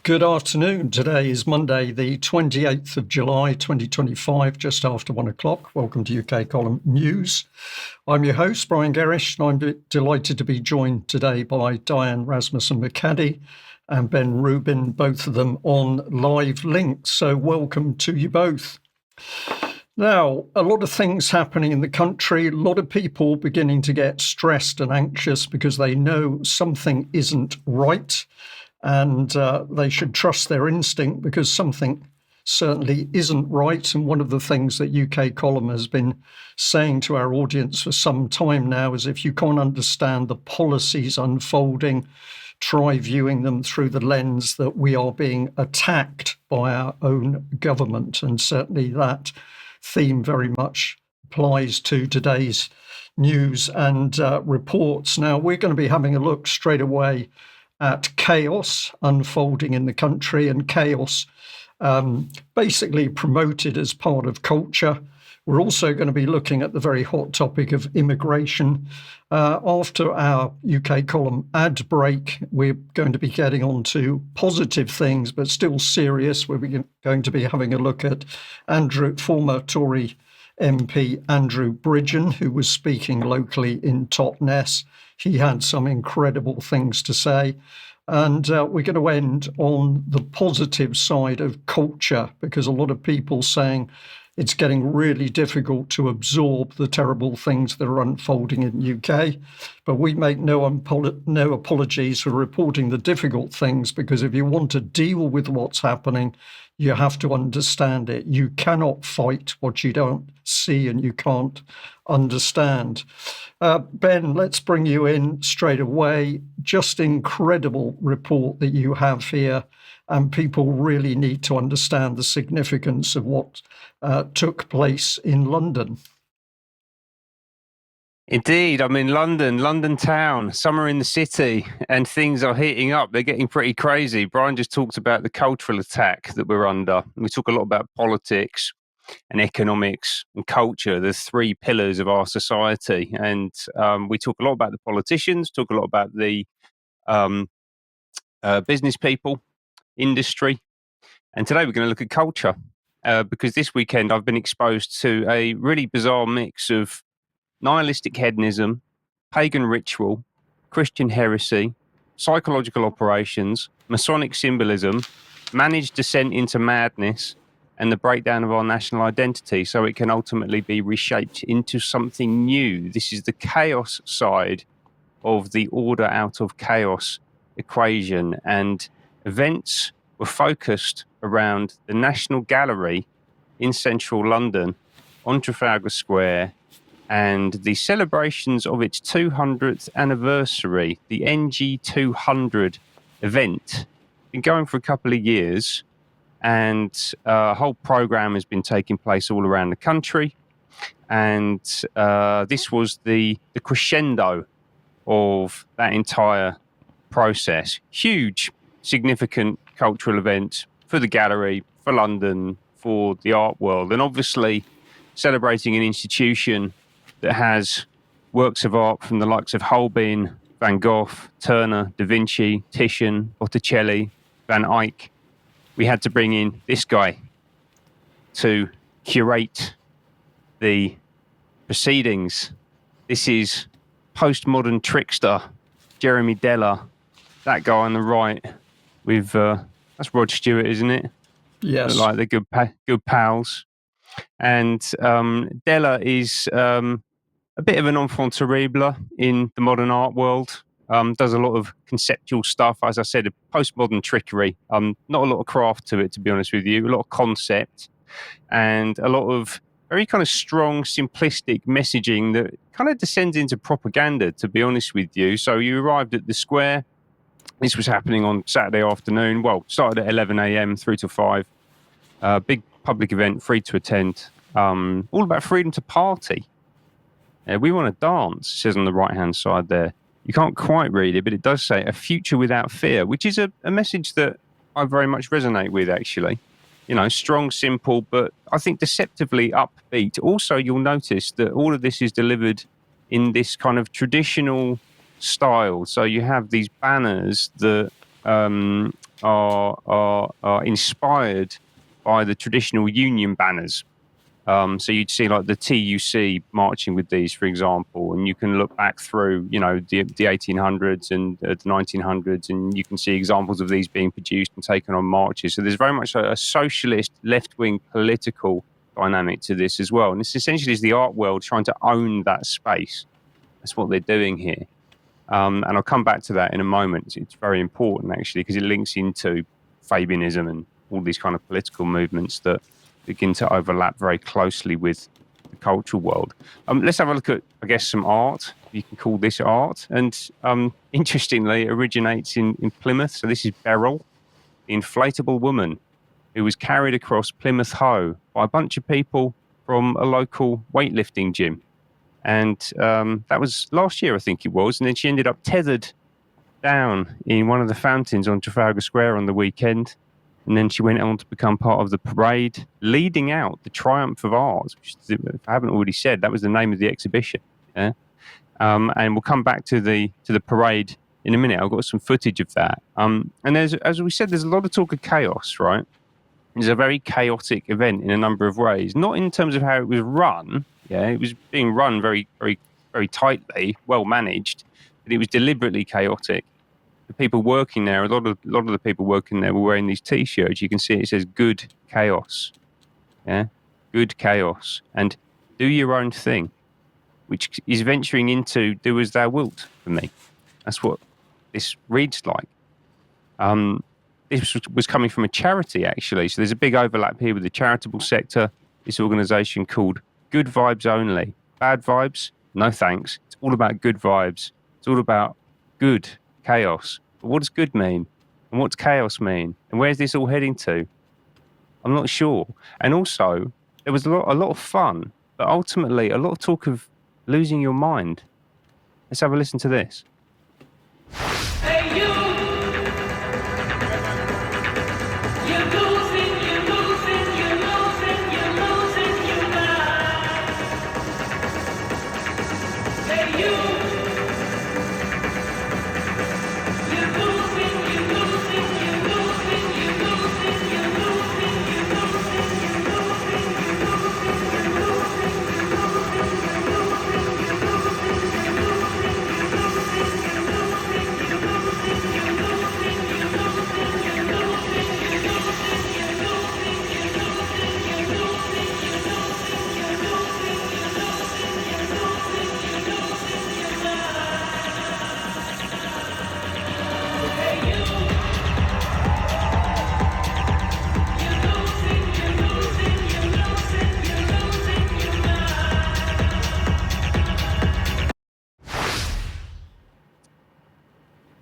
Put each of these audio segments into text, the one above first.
Good afternoon. Today is Monday, the 28th of July, 2025, just after 1 o'clock. Welcome to UK Column News. I'm your host, Brian Gerrish, and I'm delighted to be joined today by Diane, Rasmussen, McAdie, and Ben Rubin, both of them on live links. So welcome to you both. Now, a lot of things happening in the country, a lot of people beginning to get stressed and anxious because they know something isn't right. And they should trust their instinct because something certainly isn't right. And one of the things that UK Column has been saying to our audience for some time now is if you can't understand the policies unfolding, try viewing them through the lens that we are being attacked by our own government. And certainly that theme very much applies to today's news and reports. Now, we're going to be having a look straight away at chaos unfolding in the country, and chaos basically promoted as part of culture. We're also going to be looking at the very hot topic of immigration. After our UK Column ad break, we're going to be getting on to positive things, but still serious. We're going to be having a look at former Tory MP Andrew Bridgen, who was speaking locally in Totnes. He had some incredible things to say. And we're going to end on the positive side of culture, because a lot of people saying it's getting really difficult to absorb the terrible things that are unfolding in the UK. But we make no apologies for reporting the difficult things, because if you want to deal with what's happening, you have to understand it. You cannot fight what you don't see and you can't understand. Ben, let's bring you in straight away. Just incredible report that you have here, and people really need to understand the significance of what took place in London. Indeed. I mean, London town, summer in the city, and things are heating up. They're getting pretty crazy. Brian just talked about the cultural attack that we're under. We talk a lot about politics and economics and culture, the three pillars of our society. And we talk a lot about the politicians, talk a lot about the business people, industry. And today we're going to look at culture, because this weekend I've been exposed to a really bizarre mix of nihilistic hedonism, pagan ritual, Christian heresy, psychological operations, Masonic symbolism, managed descent into madness, and the breakdown of our national identity so it can ultimately be reshaped into something new. This is the chaos side of the order out of chaos equation. And events were focused around the National Gallery in central London on Trafalgar Square and the celebrations of its 200th anniversary, the NG 200 event. Been going for a couple of years, and a whole program has been taking place all around the country. And this was the crescendo of that entire process. Huge, significant cultural event for the gallery, for London, for the art world, and obviously celebrating an institution that has works of art from the likes of Holbein, Van Gogh, Turner, Da Vinci, Titian, Botticelli, Van Eyck. We had to bring in this guy to curate the proceedings. This is postmodern trickster Jeremy Deller, that guy on the right with that's Rod Stewart, isn't it? Yes. Like the good pals. And Deller is a bit of an enfant terrible in the modern art world. Does a lot of conceptual stuff. As I said, postmodern trickery. Not a lot of craft to it, to be honest with you. A lot of concept and a lot of very kind of strong, simplistic messaging that kind of descends into propaganda, to be honest with you. So you arrived at the square. This was happening on Saturday afternoon. Well, started at 11 a.m. through to 5. Big public event, free to attend. All about freedom to party. We want to dance, it says on the right-hand side there. You can't quite read it, but it does say a future without fear, which is a message that I very much resonate with, actually. You know, strong, simple, but I think deceptively upbeat. Also, you'll notice that all of this is delivered in this kind of traditional style. So you have these banners that are inspired by the traditional Union banners. So you'd see like the TUC marching with these, for example, and you can look back through, the 1800s and the 1900s, and you can see examples of these being produced and taken on marches. So there's very much a socialist, left-wing political dynamic to this as well. And this essentially is the art world trying to own that space. That's what they're doing here. And I'll come back to that in a moment. It's very important, actually, because it links into Fabianism and all these kind of political movements that begin to overlap very closely with the cultural world. Let's have a look at, I guess, some art. You can call this art. And interestingly, it originates in Plymouth. So this is Beryl, the inflatable woman who was carried across Plymouth Hoe by a bunch of people from a local weightlifting gym. And that was last year, I think it was. And then she ended up tethered down in one of the fountains on Trafalgar Square on the weekend. And then she went on to become part of the parade, leading out the Triumph of Art, which, if I haven't already said, that was the name of the exhibition. Yeah? And we'll come back to the parade in a minute. I've got some footage of that. And as we said, there's a lot of talk of chaos, right? It's a very chaotic event in a number of ways. Not in terms of how it was run. Yeah, it was being run very, very, very tightly, well managed, but it was deliberately chaotic. The people working there, a lot of the people working there were wearing these T-shirts. You can see it says "Good Chaos," yeah, good chaos, and do your own thing, which is venturing into do as thou wilt for me. That's what this reads like. This was coming from a charity, actually, so there's a big overlap here with the charitable sector. This organisation called Good Vibes Only. Bad vibes? No thanks. It's all about good vibes. It's all about good chaos. But what does good mean? And what's chaos mean? And where's this all heading to? I'm not sure. And also, there was a lot of fun, but ultimately a lot of talk of losing your mind. Let's have a listen to this. Hey, you! You're losing your mind. Hey, you! You're losing your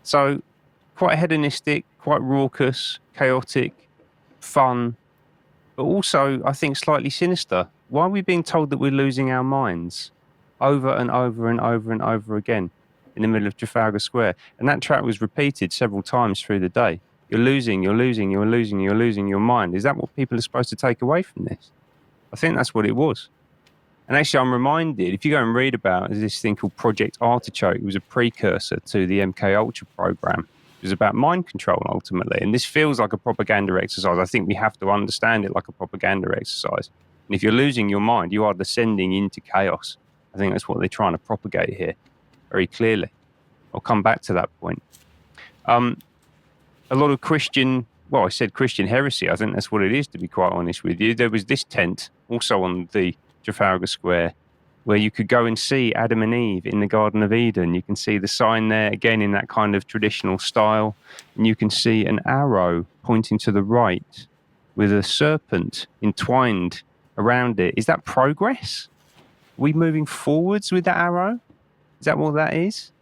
So, quite hedonistic, quite raucous, chaotic, fun, but also, I think, slightly sinister. Why are we being told that we're losing our minds over and over and over and over again in the middle of Trafalgar Square? And that track was repeated several times through the day. You're losing your mind. Is that what people are supposed to take away from this? I think that's what it was. And actually, I'm reminded, if you go and read about this thing called Project Artichoke, it was a precursor to the MK Ultra program. It was about mind control, ultimately. And this feels like a propaganda exercise. I think we have to understand it like a propaganda exercise. And if you're losing your mind, you are descending into chaos. I think that's what they're trying to propagate here, very clearly. I'll come back to that point. A lot of Christian heresy. I think that's what it is, to be quite honest with you. There was this tent, also on the Trafalgar Square, where you could go and see Adam and Eve in the Garden of Eden. You can see the sign there, again, in that kind of traditional style. And you can see an arrow pointing to the right with a serpent entwined around it. Is that progress? Are we moving forwards with that arrow? Is that what that is?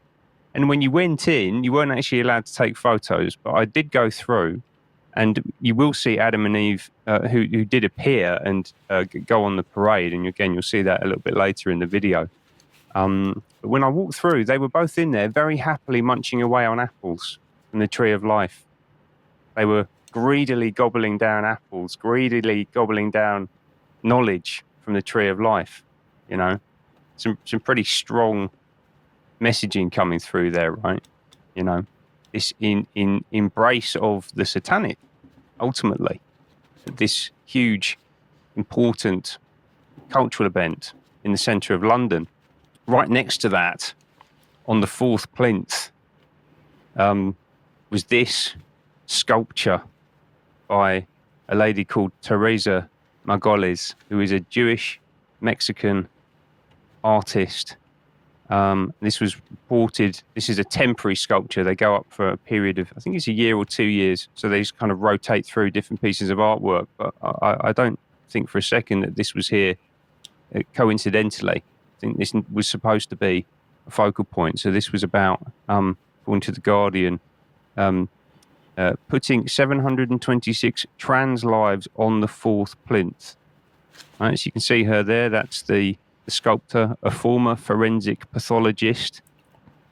And when you went in, you weren't actually allowed to take photos, but I did go through, and you will see Adam and Eve who did appear and go on the parade. And again, you'll see that a little bit later in the video. But when I walked through, they were both in there very happily munching away on apples from the Tree of Life. They were greedily gobbling down apples, greedily gobbling down knowledge from the Tree of Life. You know, some pretty strong messaging coming through there, right? You know, this in embrace of the satanic, ultimately. This huge, important cultural event in the centre of London. Right next to that, on the fourth plinth, was this sculpture by a lady called Teresa Margolis, who is a Jewish Mexican artist. This was reported, this is a temporary sculpture. They go up for a period of, I think it's a year or 2 years. So they just kind of rotate through different pieces of artwork. But I don't think for a second that this was here coincidentally. I think this was supposed to be a focal point. So this was about, according to The Guardian, putting 726 trans lives on the fourth plinth. Right, so you can see her there. That's the sculptor, a former forensic pathologist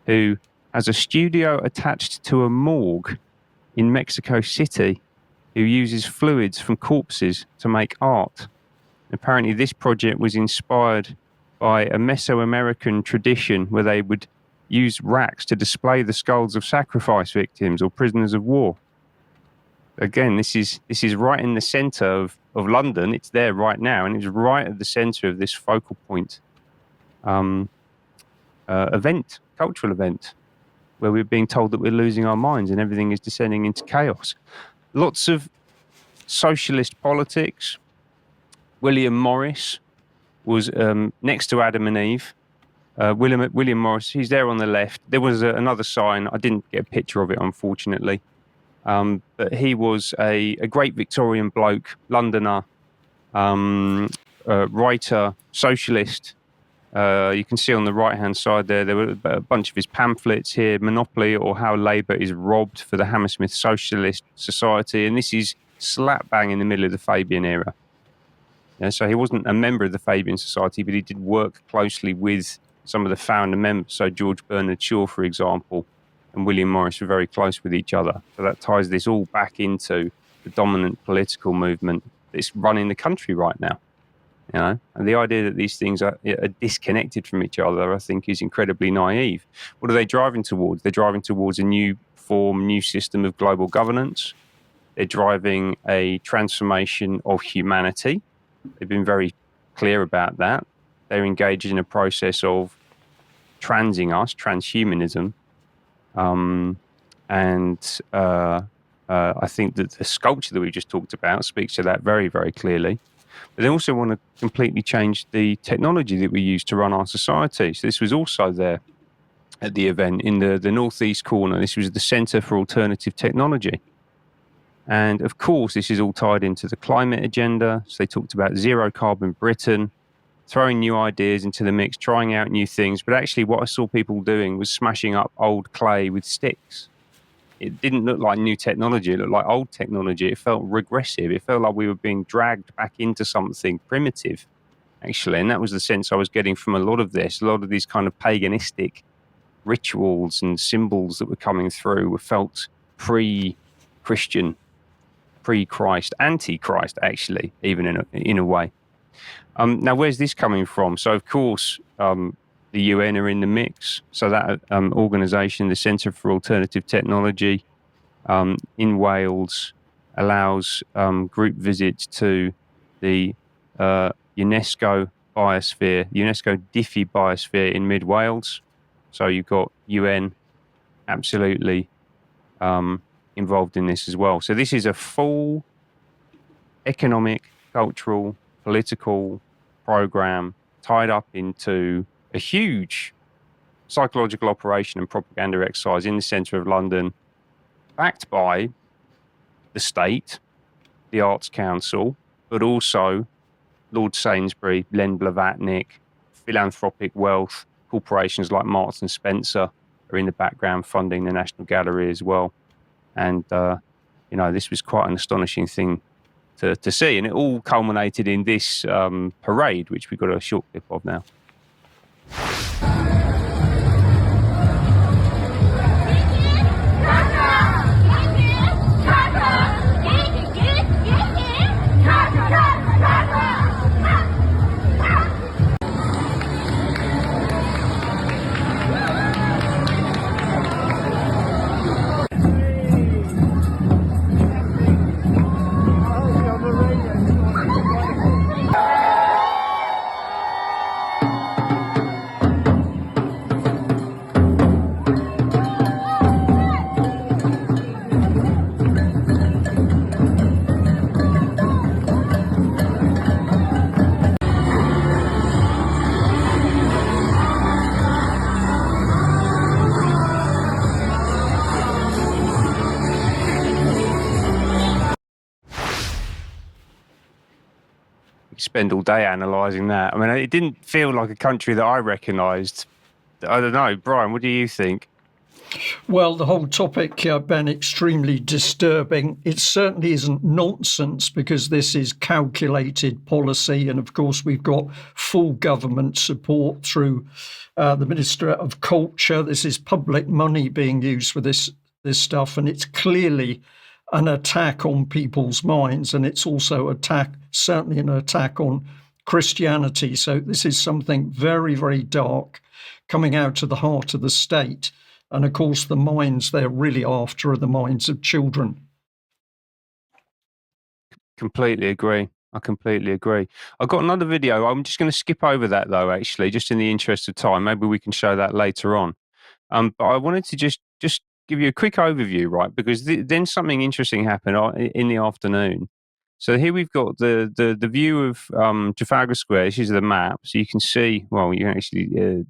who has a studio attached to a morgue in Mexico City, who uses fluids from corpses to make art. Apparently this project was inspired by a Mesoamerican tradition where they would use racks to display the skulls of sacrifice victims or prisoners of war. Again, this is right in the centre of London. It's there right now, and it's right at the centre of this focal point event, cultural event, where we're being told that we're losing our minds and everything is descending into chaos. Lots of socialist politics. William Morris was next to Adam and Eve. William Morris, he's there on the left. There was another sign. I didn't get a picture of it, unfortunately. But he was a great Victorian bloke, Londoner, writer, socialist. You can see on the right-hand side there were a bunch of his pamphlets here, Monopoly or How Labour is Robbed for the Hammersmith Socialist Society. And this is slap bang in the middle of the Fabian era. Yeah, so he wasn't a member of the Fabian Society, but he did work closely with some of the founder members. So George Bernard Shaw, for example, and William Morris were very close with each other. So that ties this all back into the dominant political movement that's running the country right now. You know, and the idea that these things are disconnected from each other, I think, is incredibly naive. What are they driving towards? They're driving towards a new form, new system of global governance. They're driving a transformation of humanity. They've been very clear about that. They're engaged in a process of transing us, transhumanism. I think that the sculpture that we just talked about speaks to that very, very clearly. But they also want to completely change the technology that we use to run our society. So this was also there at the event in the northeast corner. This was the Centre for Alternative Technology. And of course, this is all tied into the climate agenda. So they talked about zero carbon Britain, throwing new ideas into the mix, trying out new things. But actually what I saw people doing was smashing up old clay with sticks. It didn't look like new technology. It looked like old technology. It felt regressive. It felt like we were being dragged back into something primitive, actually. And that was the sense I was getting from a lot of this. A lot of these kind of paganistic rituals and symbols that were coming through were felt pre-Christian, pre-Christ, anti-Christ, actually, even in a way. Now, where's this coming from? So, of course, the UN are in the mix. So that organisation, the Centre for Alternative Technology in Wales, allows group visits to the UNESCO biosphere, UNESCO Diffie biosphere in mid-Wales. So you've got UN absolutely involved in this as well. So this is a full economic, cultural, political program tied up into a huge psychological operation and propaganda exercise in the centre of London, backed by the state, the Arts Council, but also Lord Sainsbury, Len Blavatnik, philanthropic wealth, corporations like Marks and Spencer are in the background funding the National Gallery as well. And, this was quite an astonishing thing to see. And it all culminated in this parade, which we've got a short clip of now. spend all day analysing that. I mean, it didn't feel like a country that I recognised. I don't know. Brian, what do you think? Well, the whole topic, Ben, extremely disturbing. It certainly isn't nonsense because this is calculated policy. And of course, we've got full government support through the Minister of Culture. This is public money being used for this stuff. And it's clearly an attack on people's minds. And it's also certainly an attack on Christianity. So this is something very, very dark coming out of the heart of the state. And of course, the minds they're really after are the minds of children. Completely agree. I completely agree. I've got another video. I'm just going to skip over that, though, actually, just in the interest of time. Maybe we can show that later on. But I wanted to just give you a quick overview, right? Because then something interesting happened in the afternoon. So here we've got the view of Trafalgar Square. This is the map. So you can see, well, you can actually...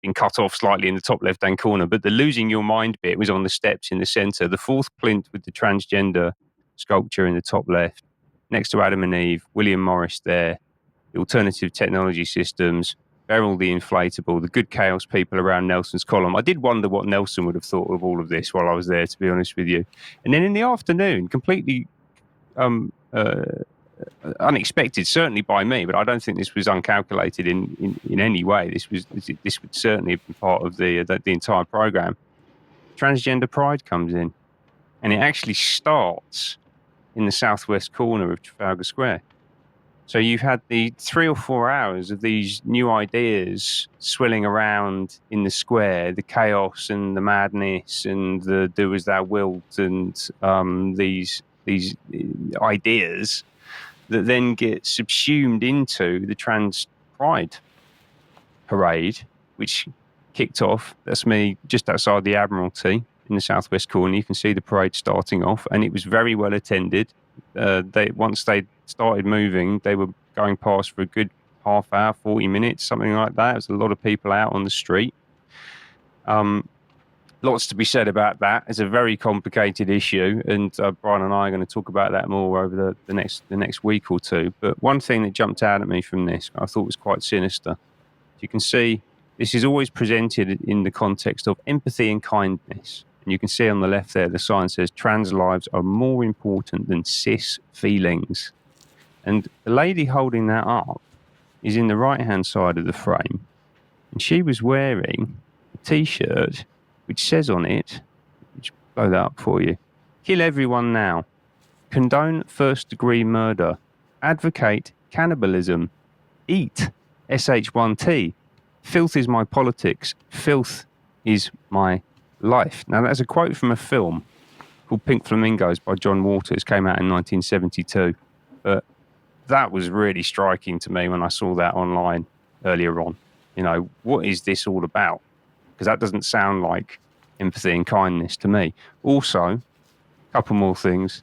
been cut off slightly in the top left-hand corner, but the losing your mind bit was on the steps in the centre. The fourth plinth with the transgender sculpture in the top left, next to Adam and Eve, William Morris there, the alternative technology systems, Beryl the inflatable, the good chaos people around Nelson's column. I did wonder what Nelson would have thought of all of this while I was there, to be honest with you. And then in the afternoon, completely unexpected, certainly by me, but I don't think this was uncalculated in any way. This would certainly have been part of the entire program. Transgender Pride comes in, and it actually starts in the southwest corner of Trafalgar Square. So you've had the 3 or 4 hours of these new ideas swilling around in the square, the chaos and the madness and the do as thou wilt, and these ideas that then get subsumed into the Trans Pride parade, which kicked off. That's me just outside the Admiralty in the southwest corner. You can see the parade starting off, and it was very well attended. Once they started moving, they were going past for a good half hour, 40 minutes, something like that. There was a lot of people out on the street. Lots to be said about that. It's a very complicated issue, and Brian and I are going to talk about that more over the next week or two. But one thing that jumped out at me from this, I thought was quite sinister. You can see this is always presented in the context of empathy and kindness. And you can see on the left there, the sign says, trans lives are more important than cis feelings. And the lady holding that up is in the right-hand side of the frame. And she was wearing a T-shirt which says on it, which blow that up for you, kill everyone now, condone first-degree murder, advocate cannibalism, eat SH1T, filth is my politics, filth is my life. Now that's a quote from a film called Pink Flamingos by John Waters, came out in 1972. But that was really striking to me when I saw that online earlier on. You know, what is this all about? Because that doesn't sound like empathy and kindness to me. Also, a couple more things.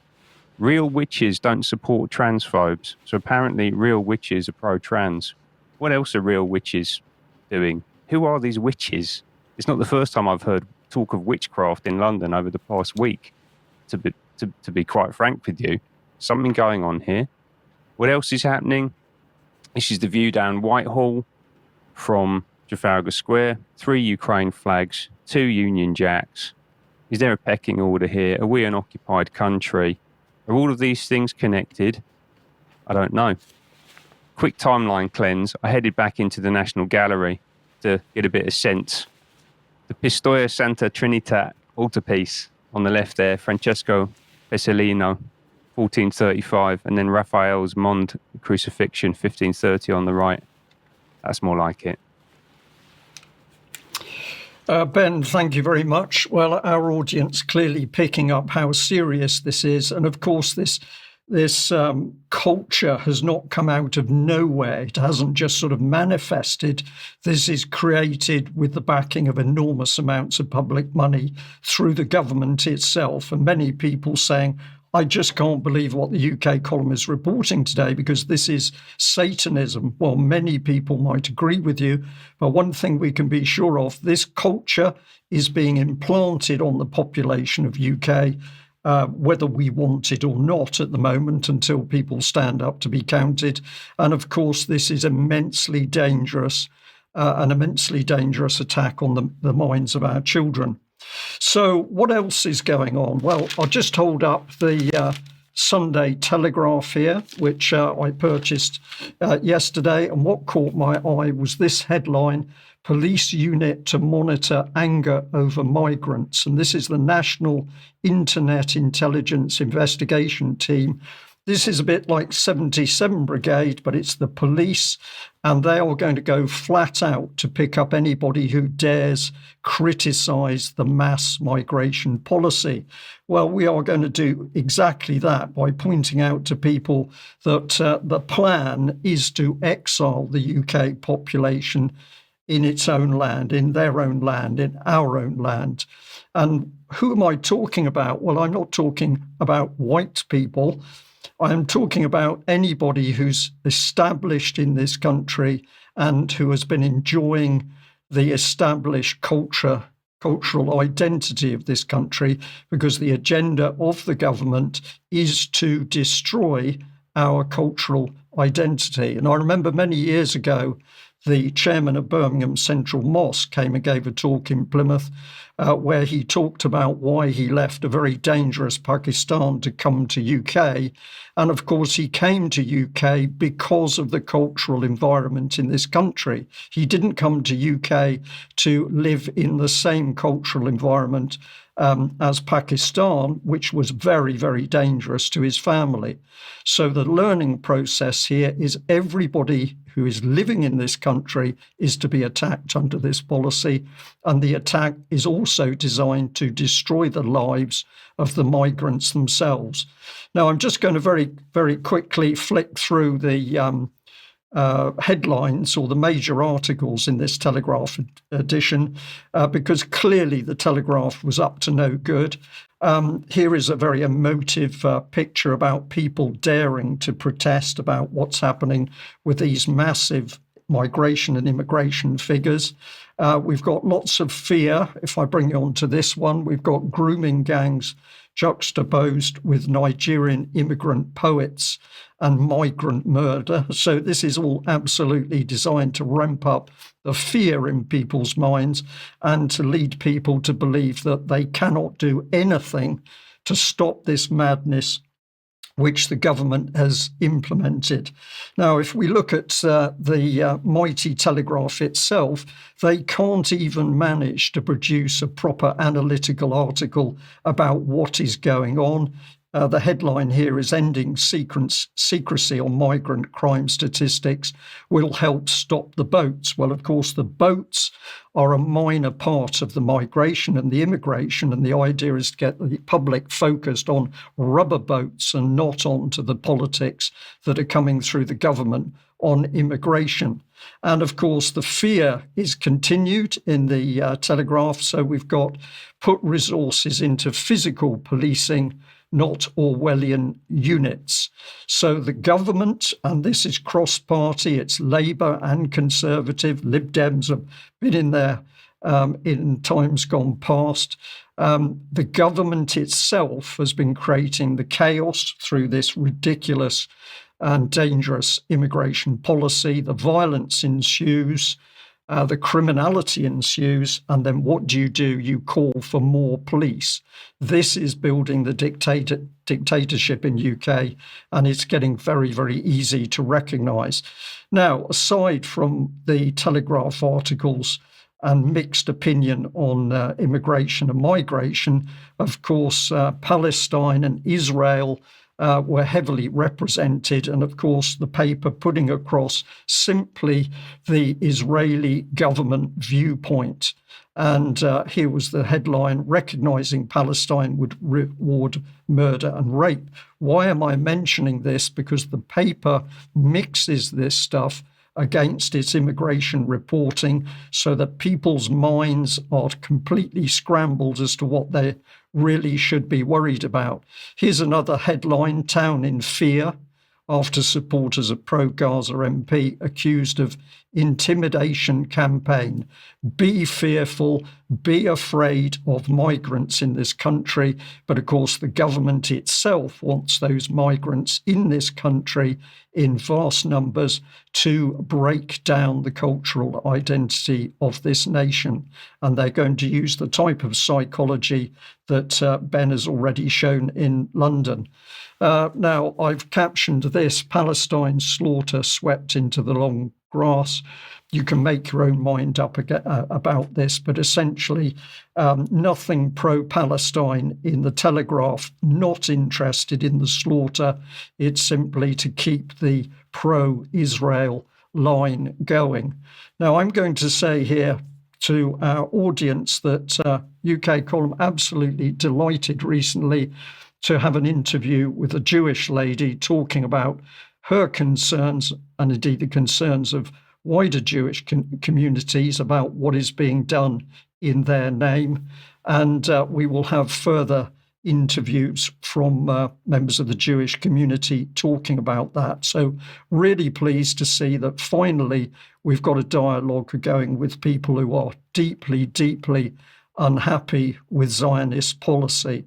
Real witches don't support transphobes. So apparently real witches are pro-trans. What else are real witches doing? Who are these witches? It's not the first time I've heard talk of witchcraft in London over the past week, to be quite frank with you. Something going on here. What else is happening? This is the view down Whitehall from Trafalgar Square. 3 Ukraine flags, 2 Union Jacks. Is there a pecking order here? Are we an occupied country? Are all of these things connected? I don't know. Quick timeline cleanse. I headed back into the National Gallery to get a bit of sense. The Pistoia Santa Trinita altarpiece on the left there, Francesco Pesellino, 1435, and then Raphael's Mond Crucifixion, 1530 on the right. That's more like it. Ben, thank you very much. Well, our audience clearly picking up how serious this is. And of course, this culture has not come out of nowhere. It hasn't just sort of manifested. This is created with the backing of enormous amounts of public money through the government itself. And many people saying, I just can't believe what the UK column is reporting today because this is Satanism. Well, many people might agree with you, but one thing we can be sure of, this culture is being implanted on the population of UK, whether we want it or not at the moment, until people stand up to be counted. And of course, this is immensely dangerous, an immensely dangerous attack on the minds of our children. So what else is going on? Well, I'll just hold up the Sunday Telegraph here, which I purchased yesterday. And what caught my eye was this headline: Police Unit to Monitor Anger Over Migrants. And this is the National Internet Intelligence Investigation Team. This is a bit like 77 Brigade, but it's the police, and they are going to go flat out to pick up anybody who dares criticise the mass migration policy. Well, we are going to do exactly that by pointing out to people that the plan is to exile the UK population in its own land, in their own land, in our own land. And who am I talking about? Well, I'm not talking about white people. I am talking about anybody who's established in this country and who has been enjoying the established cultural identity of this country, because the agenda of the government is to destroy our cultural identity. And I remember many years ago, the chairman of Birmingham Central Mosque came and gave a talk in Plymouth where he talked about why he left a very dangerous Pakistan to come to UK. And of course, he came to UK because of the cultural environment in this country. He didn't come to UK to live in the same cultural environment as Pakistan, which was very, very dangerous to his family. So the learning process here is everybody who is living in this country is to be attacked under this policy. And the attack is also designed to destroy the lives of the migrants themselves. Now, I'm just going to very, very quickly flick through the headlines or the major articles in this Telegraph edition, because clearly the Telegraph was up to no good. Here is a very emotive picture about people daring to protest about what's happening with these massive migration and immigration figures. We've got lots of fear. If I bring you on to this one, we've got grooming gangs juxtaposed with Nigerian immigrant poets and migrant murder. So this is all absolutely designed to ramp up the fear in people's minds and to lead people to believe that they cannot do anything to stop this madness which the government has implemented. Now, if we look at the mighty Telegraph itself, they can't even manage to produce a proper analytical article about what is going on. The headline here is "Ending Secrecy on Migrant Crime Statistics Will Help Stop the Boats." Well, of course, the boats are a minor part of the migration and the immigration, and the idea is to get the public focused on rubber boats and not onto the politics that are coming through the government on immigration. And of course, the fear is continued in the Telegraph. So we've got put resources into physical policing, not Orwellian units. So the government, and this is cross-party, it's Labour and Conservative, Lib Dems have been in there in times gone past. The government itself has been creating the chaos through this ridiculous and dangerous immigration policy. The violence ensues, the criminality ensues, and then what do? You call for more police. This is building the dictatorship in UK, and it's getting very, very easy to recognise. Now, aside from the Telegraph articles and mixed opinion on immigration and migration, of course, Palestine and Israel were heavily represented, and of course the paper putting across simply the Israeli government viewpoint. And here was the headline: "Recognising Palestine would reward murder and rape." Why am I mentioning this? Because the paper mixes this stuff against its immigration reporting so that people's minds are completely scrambled as to what they really should be worried about. Here's another headline: "Town in Fear after supporters of pro-Gaza MP accused of intimidation campaign. Be fearful, be afraid of migrants in this country. But of course, the government itself wants those migrants in this country in vast numbers to break down the cultural identity of this nation. And they're going to use the type of psychology that Ben has already shown in London. Now, I've captioned this: Palestine slaughter swept into the long grass. You can make your own mind up about this, but essentially nothing pro-Palestine in the Telegraph, not interested in the slaughter. It's simply to keep the pro-Israel line going. Now, I'm going to say here to our audience that UK Column absolutely delighted recently to have an interview with a Jewish lady talking about her concerns, and indeed the concerns of wider Jewish communities, about what is being done in their name. And we will have further interviews from members of the Jewish community talking about that. So really pleased to see that finally we've got a dialogue going with people who are deeply, deeply unhappy with Zionist policy.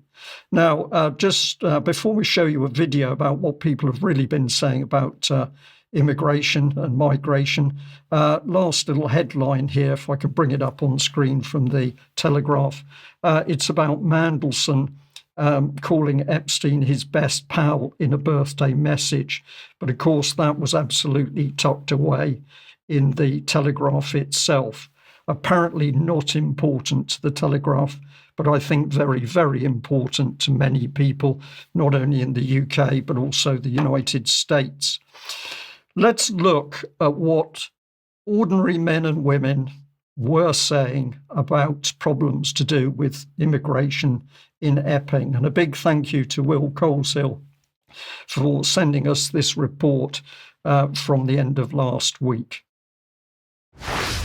Now, just before we show you a video about what people have really been saying about immigration and migration, last little headline here, if I could bring it up on screen from the Telegraph. It's about Mandelson calling Epstein his best pal in a birthday message. But of course, that was absolutely tucked away in the Telegraph itself. Apparently not important to the Telegraph, but I think very, very important to many people, not only in the UK, but also the United States. Let's look at what ordinary men and women were saying about problems to do with immigration in Epping. And a big thank you to Will Coleshill for sending us this report from the end of last week.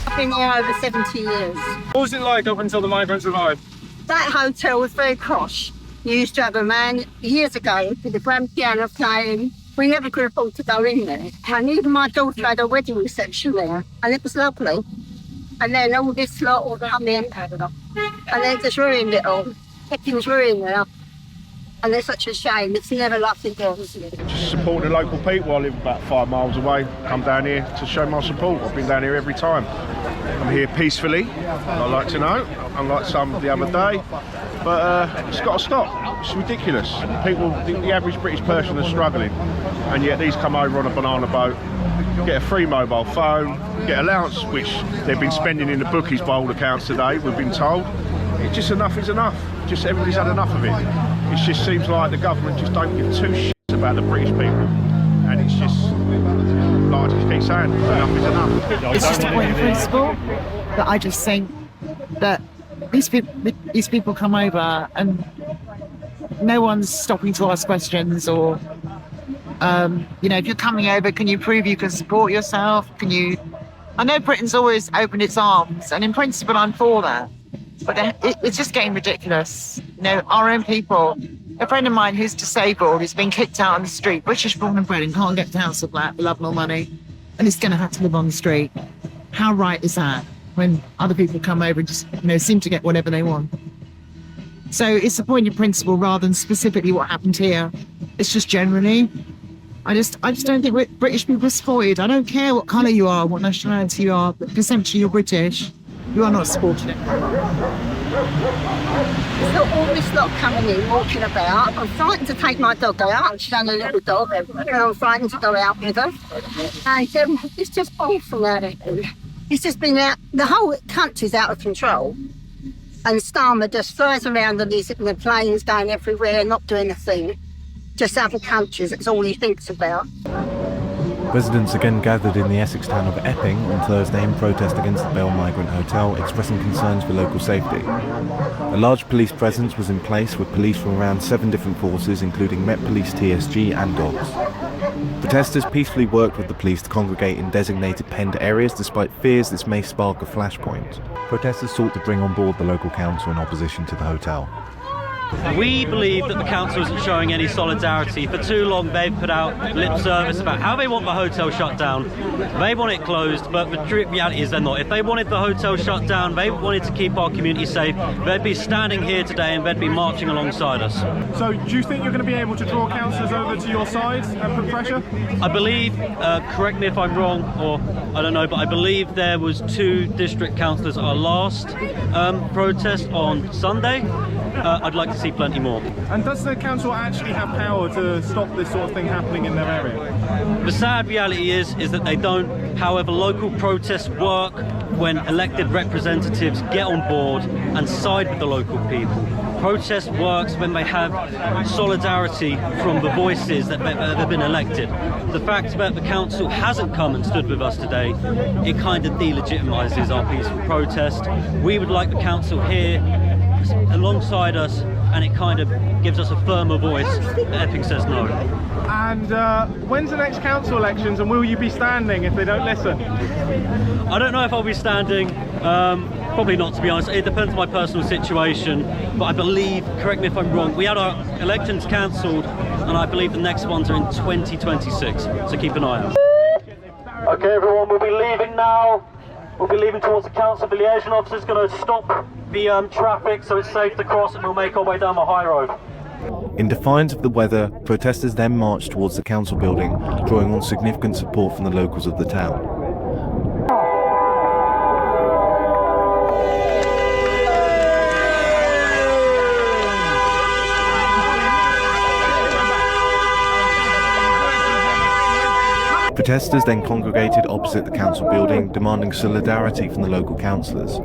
I've been here over 70 years. What was it like up until the migrants arrived? That hotel was very posh. You used to have a man years ago with a grand piano playing. We never could afford to go in there. And even my daughter had a wedding reception there, and it was lovely. And then all this lot all come in, and they just ruined it all. Everything's ruined now. And it's such a shame. It's never like it was. Just support the local people. I live about 5 miles away. Come down here to show my support. I've been down here every time. I'm here peacefully, I like to know, unlike some the other day. But it's got to stop. It's ridiculous. People, the average British person is struggling, and yet these come over on a banana boat, get a free mobile phone, get allowance, which they've been spending in the bookies by all accounts today, we've been told. It's just enough is enough. Just everybody's had enough of it. It just seems like the government just don't give two shits about the British people. And it's just, like I just keep saying, enough is enough. It's just a point of principle that I just think that these people come over and no one's stopping to ask questions or, if you're coming over, can you prove you can support yourself? I know Britain's always opened its arms, and in principle I'm for that. But it's just getting ridiculous. Our own people. A friend of mine who's disabled has been kicked out on the street, British born and bred, and can't get to house of flat, love nor money, and is going to have to live on the street. How right is that when other people come over and just seem to get whatever they want? So it's a point of principle rather than specifically what happened here. It's just generally. I just don't think British people are supported. I don't care what colour you are, what nationality you are, but essentially you're British. You are not supported. So all this lot coming in, walking about. I'm frightened to take my dog out. She's only a little dog, and I'm frightened to go out with her. And it's just awful out there. It's just been out, the whole country's out of control. And Starmer just flies around on the planes going everywhere, not doing a thing. Just other countries, that's all he thinks about. Residents again gathered in the Essex town of Epping on Thursday in protest against the Bale Migrant Hotel, expressing concerns for local safety. A large police presence was in place with police from around 7 different forces, including Met Police, TSG and dogs. Protesters peacefully worked with the police to congregate in designated penned areas despite fears this may spark a flashpoint. Protesters sought to bring on board the local council in opposition to the hotel. We believe that the council isn't showing any solidarity. For too long, they've put out lip service about how they want the hotel shut down. They want it closed, but the reality is they're not. If they wanted the hotel shut down, they wanted to keep our community safe, they'd be standing here today and they'd be marching alongside us. So do you think you're going to be able to draw councillors over to your side and put pressure? I believe, correct me if I'm wrong, or I don't know, but I believe there was 2 district councillors at our last protest on Sunday. I'd like to see plenty more. And does the council actually have power to stop this sort of thing happening in their area? The sad reality is that they don't. However, local protests work when elected representatives get on board and side with the local people. Protest works when they have solidarity from the voices that have been elected. The fact that the council hasn't come and stood with us today, it kind of delegitimises our peaceful protest. We would like the council here alongside us, and it kind of gives us a firmer voice. Epping says no. And when's the next council elections, and will you be standing if they don't listen? I don't know if I'll be standing. Probably not, to be honest. It depends on my personal situation. But I believe, correct me if I'm wrong, we had our elections cancelled, and I believe the next ones are in 2026. So keep an eye out. Okay, everyone, we'll be leaving now. We'll be leaving towards the council. The liaison officer's going to stop the traffic so it's safe to cross, and we'll make our way down the high road. In defiance of the weather, protesters then marched towards the council building, drawing on significant support from the locals of the town. Protesters then congregated opposite the council building, demanding solidarity from the local councillors.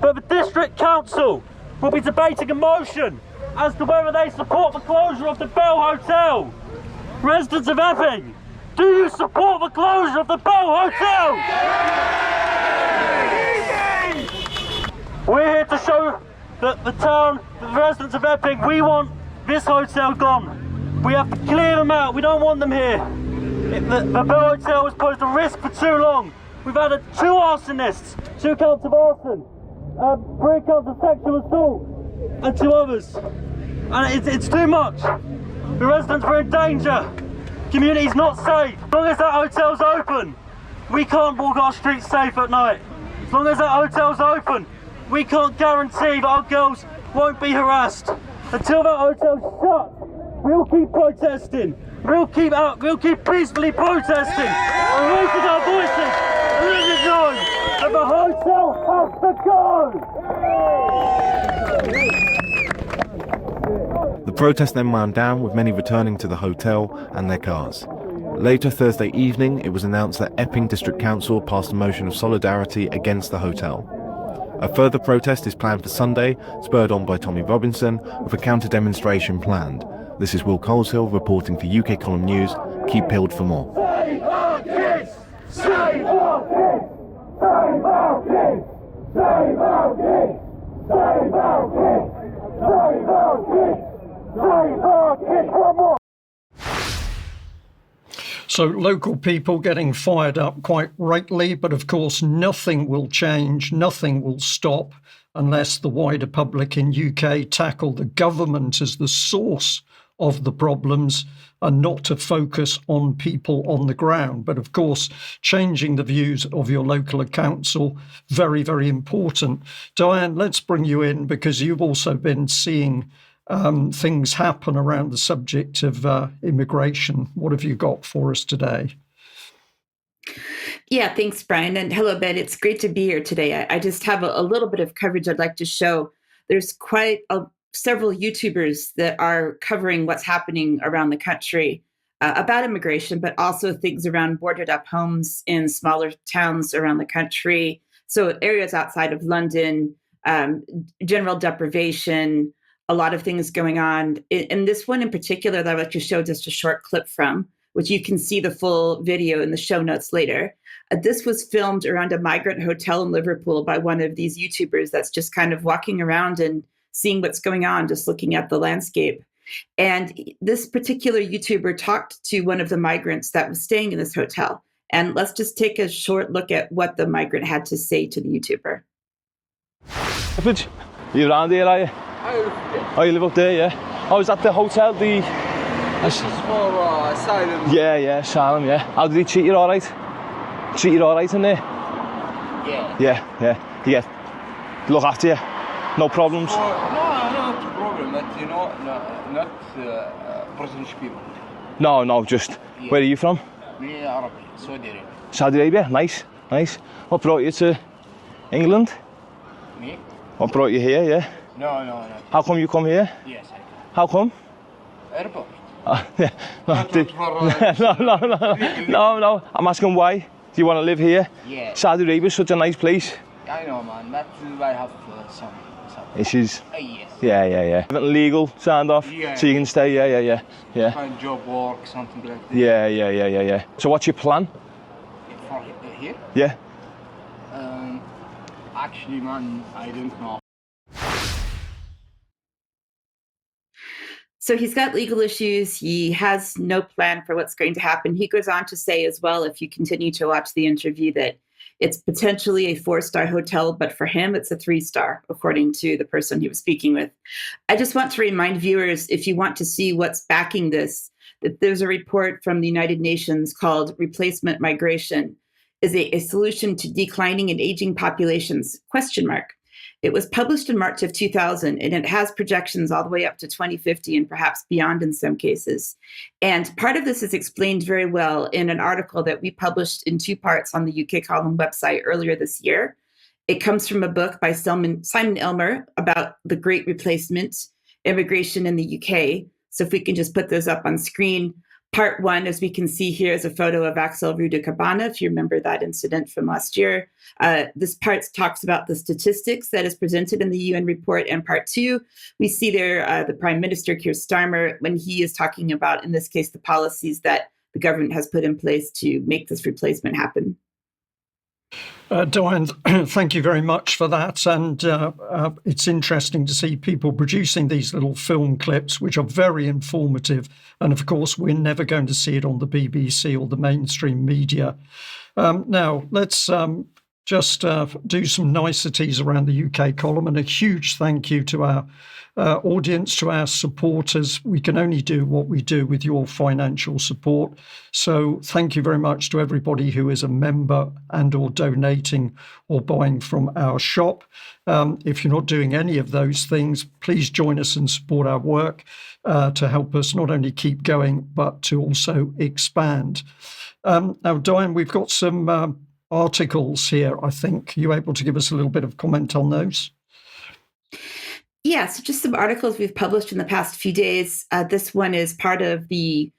But the district council will be debating a motion as to whether they support the closure of the Bell Hotel. Residents of Epping, do you support the closure of the Bell Hotel? We're here to show that the town, the residents of Epping, we want this hotel gone. We have to clear them out. We don't want them here. The Bell Hotel has posed a risk for too long. We've had 2 arsonists, 2 counts of arson, 3 counts of sexual assault, and 2 others. And it's too much. The residents are in danger. Community's not safe. As long as that hotel's open, we can't walk our streets safe at night. As long as that hotel's open, we can't guarantee that our girls won't be harassed. Until that hotel's shut, we'll keep protesting. We'll keep peacefully protesting and raising our voices and letting it know that the hotel has to go. The protest then wound down, with many returning to the hotel and their cars. Later Thursday evening, it was announced that Epping District Council passed a motion of solidarity against the hotel. A further protest is planned for Sunday, spurred on by Tommy Robinson, with a counter-demonstration planned. This is Will Coleshill reporting for UK Column News. Keep peeled for more. Save our kids! Save our kids! Save our kids! Save our kids! Save our kids! Save our kids! Save our kids! One more! So local people getting fired up quite rightly, but of course nothing will change, nothing will stop unless the wider public in UK tackle the government as the source of the problems and not to focus on people on the ground. But of course, changing the views of your local council, very, very important. Diane, let's bring you in because you've also been seeing things happen around the subject of immigration. What have you got for us today? Yeah, thanks, Brian. And hello, Ben. It's great to be here today. I just have a little bit of coverage I'd like to show. There's quite several YouTubers that are covering what's happening around the country about immigration, but also things around boarded up homes in smaller towns around the country. So areas outside of London, general deprivation, a lot of things going on. And this one in particular that I'd like to show just a short clip from, which you can see the full video in the show notes later. This was filmed around a migrant hotel in Liverpool by one of these YouTubers that's just kind of walking around and seeing what's going on, just looking at the landscape. And this particular YouTuber talked to one of the migrants that was staying in this hotel. And let's just take a short look at what the migrant had to say to the YouTuber. You around here, are you? Oh, you live up there, yeah? I was at the hotel, This is for asylum. Yeah, asylum, yeah. How did he treat you alright? Treat you alright in there? Yeah. Yeah. He get look after you? No problems? No problem, but you know, not British people. No, just, Yeah. where are you from? Me, Arabic, Saudi Arabia. Saudi Arabia, nice. What brought you to England? Me? What brought you here, yeah? No. How come you come here? Yes, I do. How come? Airport. Yeah. No, I'm asking why. Do you want to live here? Yeah. Saudi Arabia is such a nice place. I know, man. That's why I have some. Issues? Yes. Yeah. Legal, signed off, Yeah. so you can stay, yeah. Find job, work, something like that. Yeah. So what's your plan? For here? Yeah. Actually, man, I don't know. So he's got legal issues. He has no plan for what's going to happen. He goes on to say as well, if you continue to watch the interview, that it's potentially a 4-star hotel, but for him, it's a 3-star, according to the person he was speaking with. I just want to remind viewers, if you want to see what's backing this, that there's a report from the United Nations called Replacement Migration is a solution to declining and aging populations, ? It was published in March of 2000, and it has projections all the way up to 2050 and perhaps beyond in some cases. And part of this is explained very well in an article that we published in 2 parts on the UK Column website earlier this year. It comes from a book by Simon Elmer about the Great Replacement, immigration in the UK. So if we can just put those up on screen. Part 1, as we can see here, is a photo of Axel Rudacabana, if you remember that incident from last year. This part talks about the statistics that is presented in the UN report. And part 2, we see there the Prime Minister, Keir Starmer, when he is talking about, in this case, the policies that the government has put in place to make this replacement happen. Diane, thank you very much for that. And it's interesting to see people producing these little film clips, which are very informative. And of course, we're never going to see it on the BBC or the mainstream media. Now, let's just do some niceties around the UK column, and a huge thank you to our audience, to our supporters. We can only do what we do with your financial support. So thank you very much to everybody who is a member and or donating or buying from our shop. If you're not doing any of those things, please join us and support our work to help us not only keep going, but to also expand. Now, Diane, we've got some articles here, I think. Are you able to give us a little bit of comment on those? Yeah, so just some articles we've published in the past few days. This one is part of the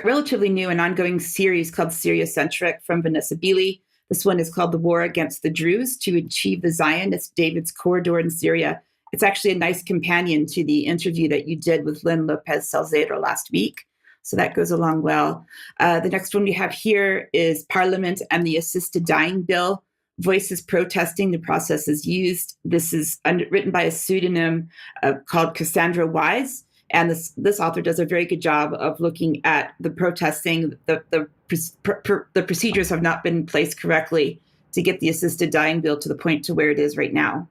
relatively new and ongoing series called Syria-Centric from Vanessa Beeley. This one is called The War Against the Druze to Achieve the Zionist David's Corridor in Syria. It's actually a nice companion to the interview that you did with Lynn Lopez Salcedo last week. So that goes along well. The next one we have here is Parliament and the Assisted Dying Bill. Voices protesting the process is used. This is written by a pseudonym called Cassandra Wise. And this author does a very good job of looking at the protesting. The procedures have not been placed correctly to get the assisted dying bill to the point to where it is right now.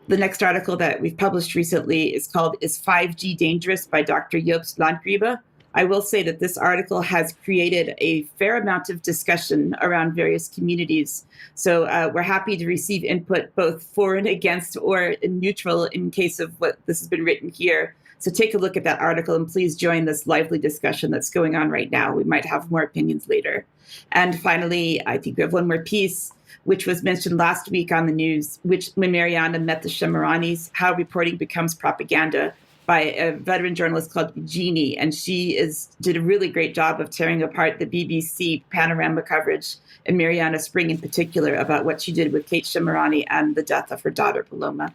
The next article that we've published recently is called Is 5G Dangerous by Dr. Jobst Landgriebe. I will say that this article has created a fair amount of discussion around various communities. So we're happy to receive input both for and against or neutral in case of what this has been written here. So take a look at that article and please join this lively discussion that's going on right now. We might have more opinions later. And finally, I think we have one more piece, which was mentioned last week on the news, when Mariana met the Shemaranis, How Reporting Becomes Propaganda, by a veteran journalist called Jeannie, and she did a really great job of tearing apart the BBC panorama coverage, and Mariana Spring in particular, about what she did with Kate Shemarani and the death of her daughter, Paloma.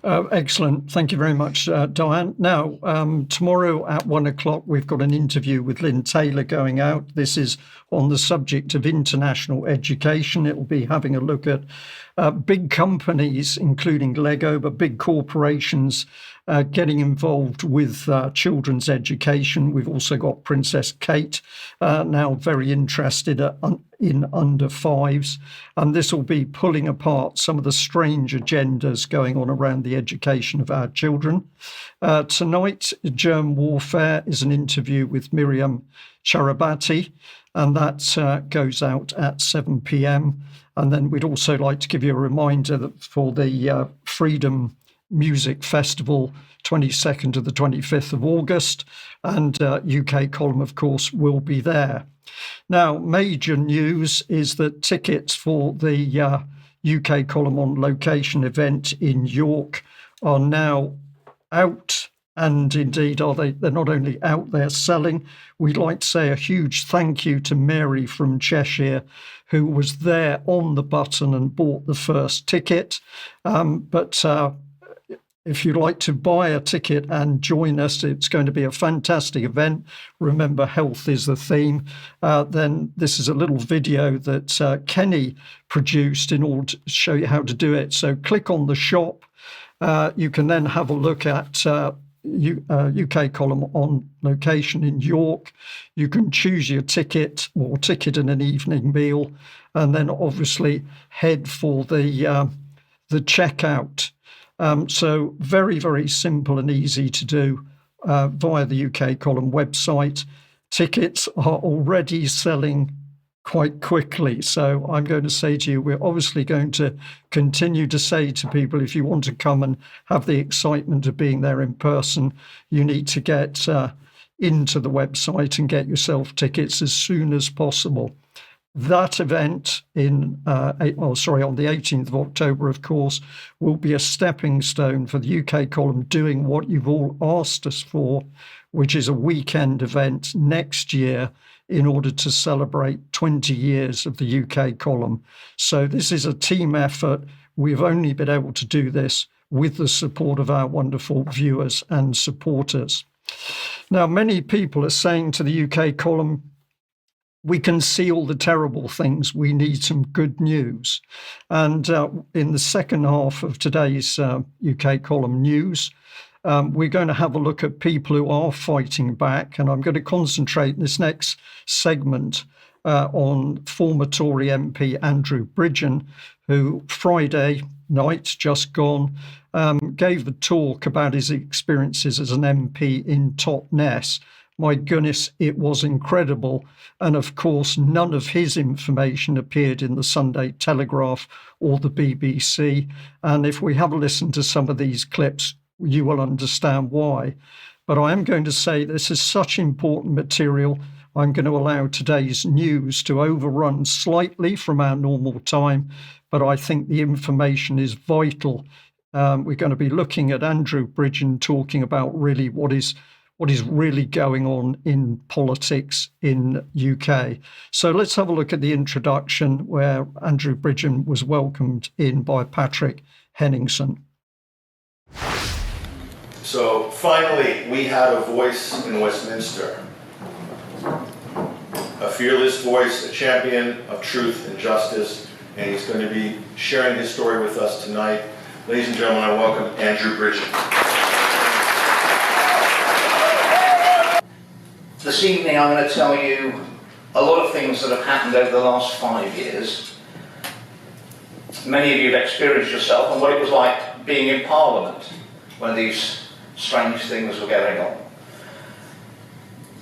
Excellent. Thank you very much, Diane. Now, tomorrow at 1:00, we've got an interview with Lynn Taylor going out. This is on the subject of international education. It'll be having a look at big companies, including Lego, but big corporations getting involved with children's education. We've also got Princess Kate now very interested in under fives. And this will be pulling apart some of the strange agendas going on around the education of our children. Tonight, Germ Warfare is an interview with Miriam Charabati, and that goes out at 7 p.m. And then we'd also like to give you a reminder that for the Freedom Music Festival, 22nd to the 25th of August, and UK Column, of course, will be there. Now, major news is that tickets for the UK Column on Location event in York are now out. And indeed, they're not only out there selling. We'd like to say a huge thank you to Mary from Cheshire, who was there on the button and bought the first ticket. But if you'd like to buy a ticket and join us, it's going to be a fantastic event. Remember, health is the theme. Then this is a little video that Kenny produced in order to show you how to do it. So click on the shop. You can then have a look at UK Column on Location in York. You can choose your ticket or ticket and an evening meal, and then obviously head for the checkout. So very, very simple and easy to do via the UK Column website. Tickets are already selling quite quickly. So I'm going to say to you, we're obviously going to continue to say to people, if you want to come and have the excitement of being there in person, you need to get into the website and get yourself tickets as soon as possible. That event on the 18th of October, of course, will be a stepping stone for the UK Column doing what you've all asked us for, which is a weekend event next year in order to celebrate 20 years of the UK Column. So this is a team effort. We've only been able to do this with the support of our wonderful viewers and supporters. Now, many people are saying to the UK Column, we can see all the terrible things. We need some good news. And in the second half of today's UK Column news, we're going to have a look at people who are fighting back. And I'm going to concentrate in this next segment on former Tory MP Andrew Bridgen, who Friday night, just gone, gave a talk about his experiences as an MP in Totnes. My goodness, it was incredible. And of course, none of his information appeared in the Sunday Telegraph or the BBC. And if we have a listen to some of these clips, you will understand why. But I am going to say this is such important material. I'm going to allow today's news to overrun slightly from our normal time, but I think the information is vital. We're going to be looking at Andrew Bridgen talking about really what is really going on in politics in UK. So let's have a look at the introduction where Andrew Bridgen was welcomed in by Patrick Henningsen. So finally, we had a voice in Westminster. A fearless voice, a champion of truth and justice, and he's going to be sharing his story with us tonight. Ladies and gentlemen, I welcome Andrew Bridgen. This evening I'm going to tell you a lot of things that have happened over the last 5 years. Many of you have experienced yourself and what it was like being in Parliament when these strange things were going on.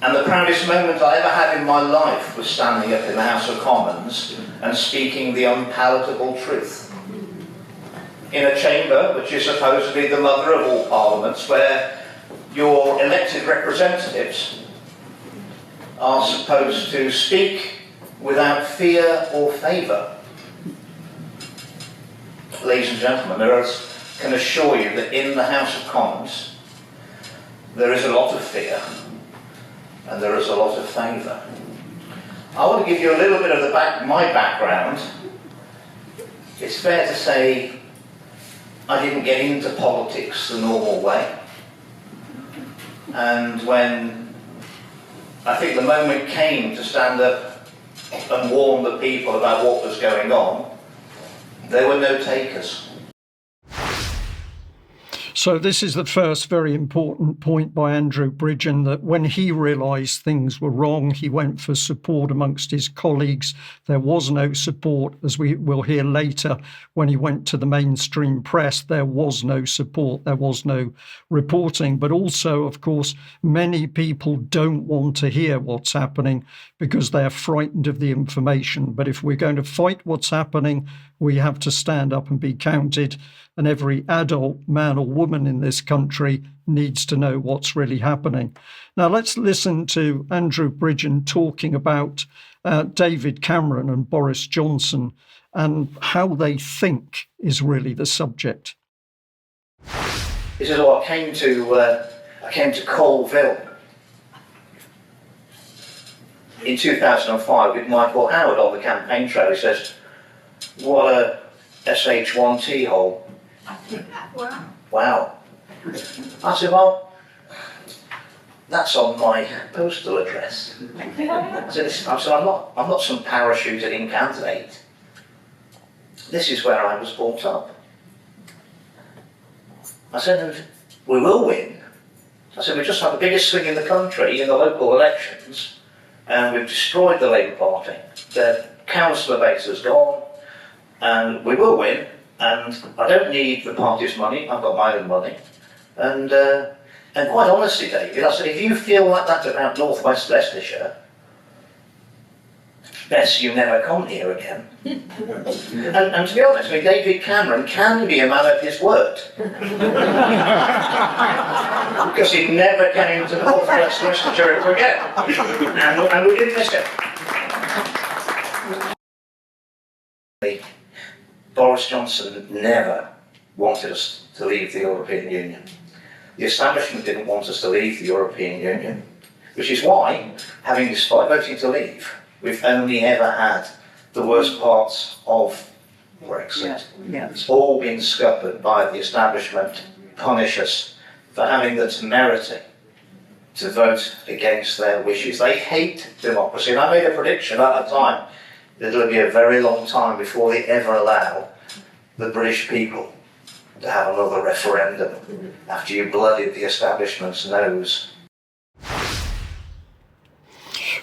And the proudest moment I ever had in my life was standing up in the House of Commons and speaking the unpalatable truth. In a chamber which is supposed to be the mother of all parliaments, where your elected representatives are supposed to speak without fear or favour. Ladies and gentlemen, I can assure you that in the House of Commons there is a lot of fear and there is a lot of favour. I want to give you a little bit of my background. It's fair to say I didn't get into politics the normal way, and when I think the moment came to stand up and warn the people about what was going on, there were no takers. So this is the first very important point by Andrew Bridgen, that when he realised things were wrong, he went for support amongst his colleagues. There was no support, as we will hear later. When he went to the mainstream press, there was no support, there was no reporting. But also, of course, many people don't want to hear what's happening because they're frightened of the information. But if we're going to fight what's happening, we have to stand up and be counted. And every adult, man or woman in this country needs to know what's really happening. Now, let's listen to Andrew Bridgen talking about David Cameron and Boris Johnson and how they think is really the subject. This is what I came to Colville in 2005 with Michael Howard on the campaign trail. He says, "What a SH1T hole." Wow. I said, "Well, that's on my postal address." I said, I'm not some parachuted in candidate. This is where I was brought up. I said, "And we will win." I said, "We just had the biggest swing in the country in the local elections, and we've destroyed the Labour Party. The councillor base has gone, and we will win. And I don't need the party's money, I've got my own money." And quite honestly, David, I said, if you feel like that about North West Leicestershire, best you never come here again. And to be honest, I mean, David Cameron can be a man of his word. Because he never came to North West Leicestershire ever again. And we didn't miss it. Boris Johnson never wanted us to leave the European Union. The establishment didn't want us to leave the European Union, which is why, despite voting to leave, we've only ever had the worst parts of Brexit. Yeah. It's all been scuppered by the establishment, punish us for having the temerity to vote against their wishes. They hate democracy, and I made a prediction at the time that it'll be a very long time before they ever allow the British people to have another referendum after you blooded the establishment's nose.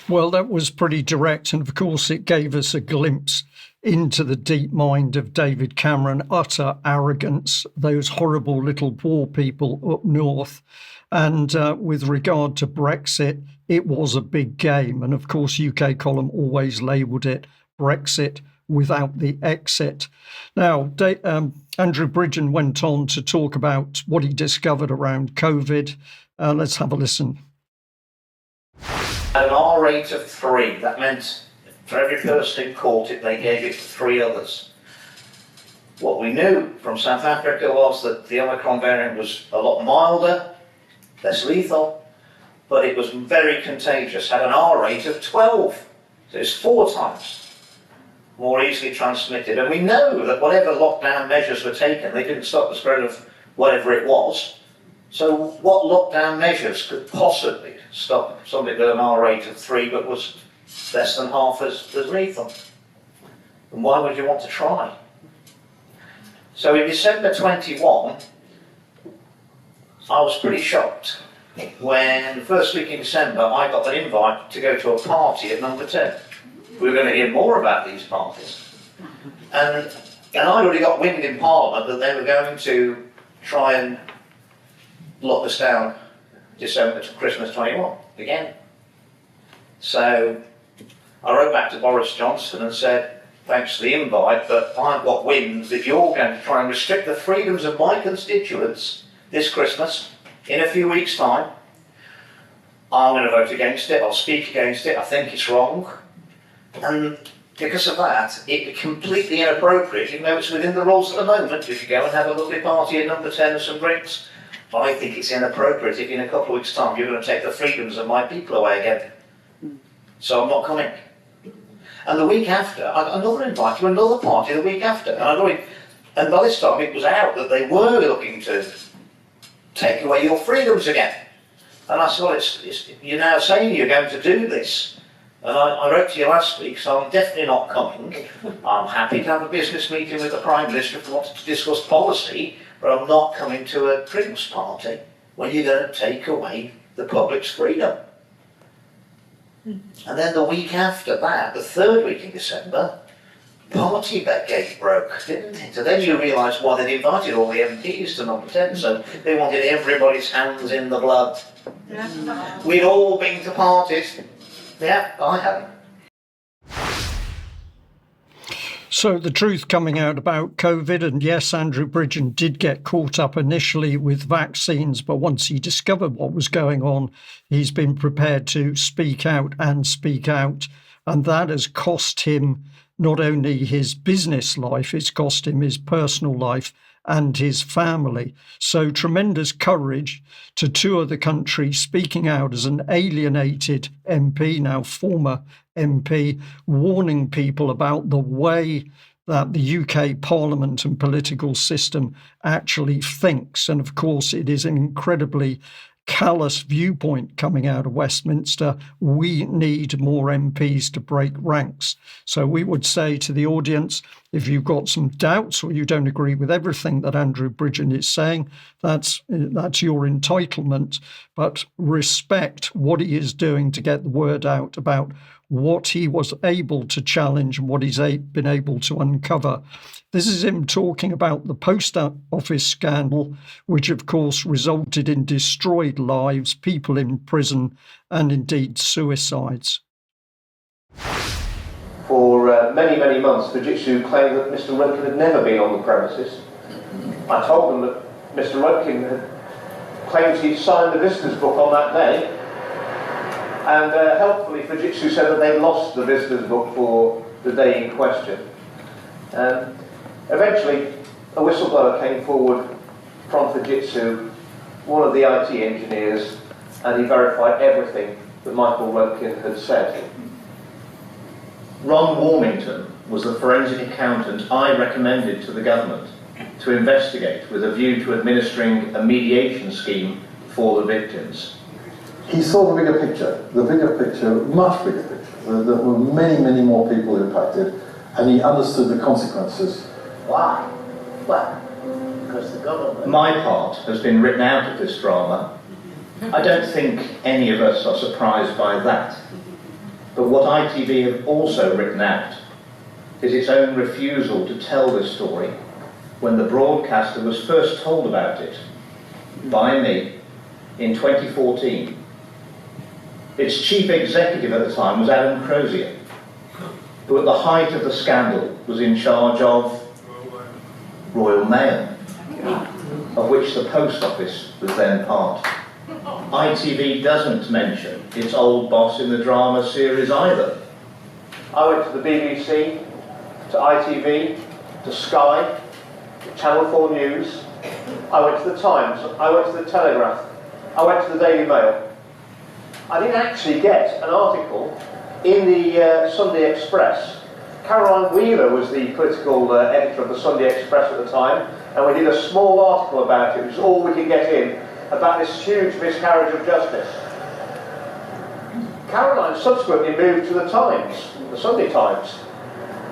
Well, that was pretty direct, and of course it gave us a glimpse into the deep mind of David Cameron, utter arrogance, those horrible little poor people up north. And with regard to Brexit, it was a big game. And of course, UK Column always labelled it Brexit without the exit. Now, Andrew Bridgen went on to talk about what he discovered around COVID. Let's have a listen. At an R rate of 3, that meant for every person who caught it, they gave it to 3 others. What we knew from South Africa was that the Omicron variant was a lot milder, less lethal, but it was very contagious, had an R rate of 12. So it's 4 times more easily transmitted. And we know that whatever lockdown measures were taken, they didn't stop the spread of whatever it was. So what lockdown measures could possibly stop something with an R rate of 3 but was less than half as lethal? And why would you want to try? So in December 21, I was pretty shocked when the first week in December I got an invite to go to a party at number 10. We were going to hear more about these parties. And I already got wind in Parliament that they were going to try and lock us down December to Christmas 21 again. So I wrote back to Boris Johnson and said, thanks for the invite, but I've got wind that you're going to try and restrict the freedoms of my constituents this Christmas in a few weeks' time. I'm going to vote against it, I'll speak against it, I think it's wrong. And because of that, it's completely inappropriate, even though it's within the rules at the moment. If you go and have a lovely party at number 10 and some drinks, I think it's inappropriate if in a couple of weeks' time you're going to take the freedoms of my people away again. So I'm not coming. And the week after, I got another invite to another party the week after. And by this time it was out that they were looking to take away your freedoms again. And I said, well, you're now saying you're going to do this. And I wrote to you last week, so I'm definitely not coming. I'm happy to have a business meeting with the Prime Minister if we wanted to discuss policy, but I'm not coming to a Christmas party when you're going to take away the public's freedom. And then the week after that, the third week in December, Partygate broke, didn't it? So then you realise why they'd invited all the MPs to number 10, so they wanted everybody's hands in the blood. Yeah. We'd all been to parties. Yeah, I haven't. So the truth coming out about COVID, and yes, Andrew Bridgen did get caught up initially with vaccines, but once he discovered what was going on, he's been prepared to speak out, and that has cost him not only his business life, it's cost him his personal life and his family. So tremendous courage to tour the country, speaking out as an alienated MP, now former MP, warning people about the way that the UK Parliament and political system actually thinks. And of course, it is an incredibly callous viewpoint coming out of Westminster. We need more MPs to break ranks. So we would say to the audience, if you've got some doubts or you don't agree with everything that Andrew Bridgen is saying, that's your entitlement, but respect what he is doing to get the word out about what he was able to challenge and what he's been able to uncover. This is him talking about the post office scandal, which of course resulted in destroyed lives, people in prison, and indeed suicides. For many, many months, Fujitsu claimed that Mr. Rudkin had never been on the premises. I told them that Mr. Rudkin had claimed he'd signed the visitor's book on that day, and helpfully Fujitsu said that they'd lost the visitor's book for the day in question. Eventually, a whistleblower came forward from Fujitsu, one of the IT engineers, and he verified everything that Michael Rudkin had said. Ron Warmington was the forensic accountant I recommended to the government to investigate with a view to administering a mediation scheme for the victims. He saw the bigger picture, much bigger picture. There were many, many more people impacted, and he understood the consequences. Why? Well, because the government... My part has been written out of this drama. I don't think any of us are surprised by that. But what ITV have also written out is its own refusal to tell this story when the broadcaster was first told about it by me in 2014. Its chief executive at the time was Adam Crozier, who at the height of the scandal was in charge of Royal Mail, of which the Post Office was then part. ITV doesn't mention its old boss in the drama series either. I went to the BBC, to ITV, to Sky, to Channel 4 News. I went to the Times, I went to the Telegraph, I went to the Daily Mail. I didn't actually get an article in the Sunday Express. Caroline Wheeler was the political editor of the Sunday Express at the time, and we did a small article about it, which is all we could get in, about this huge miscarriage of justice. Caroline subsequently moved to the Times, the Sunday Times,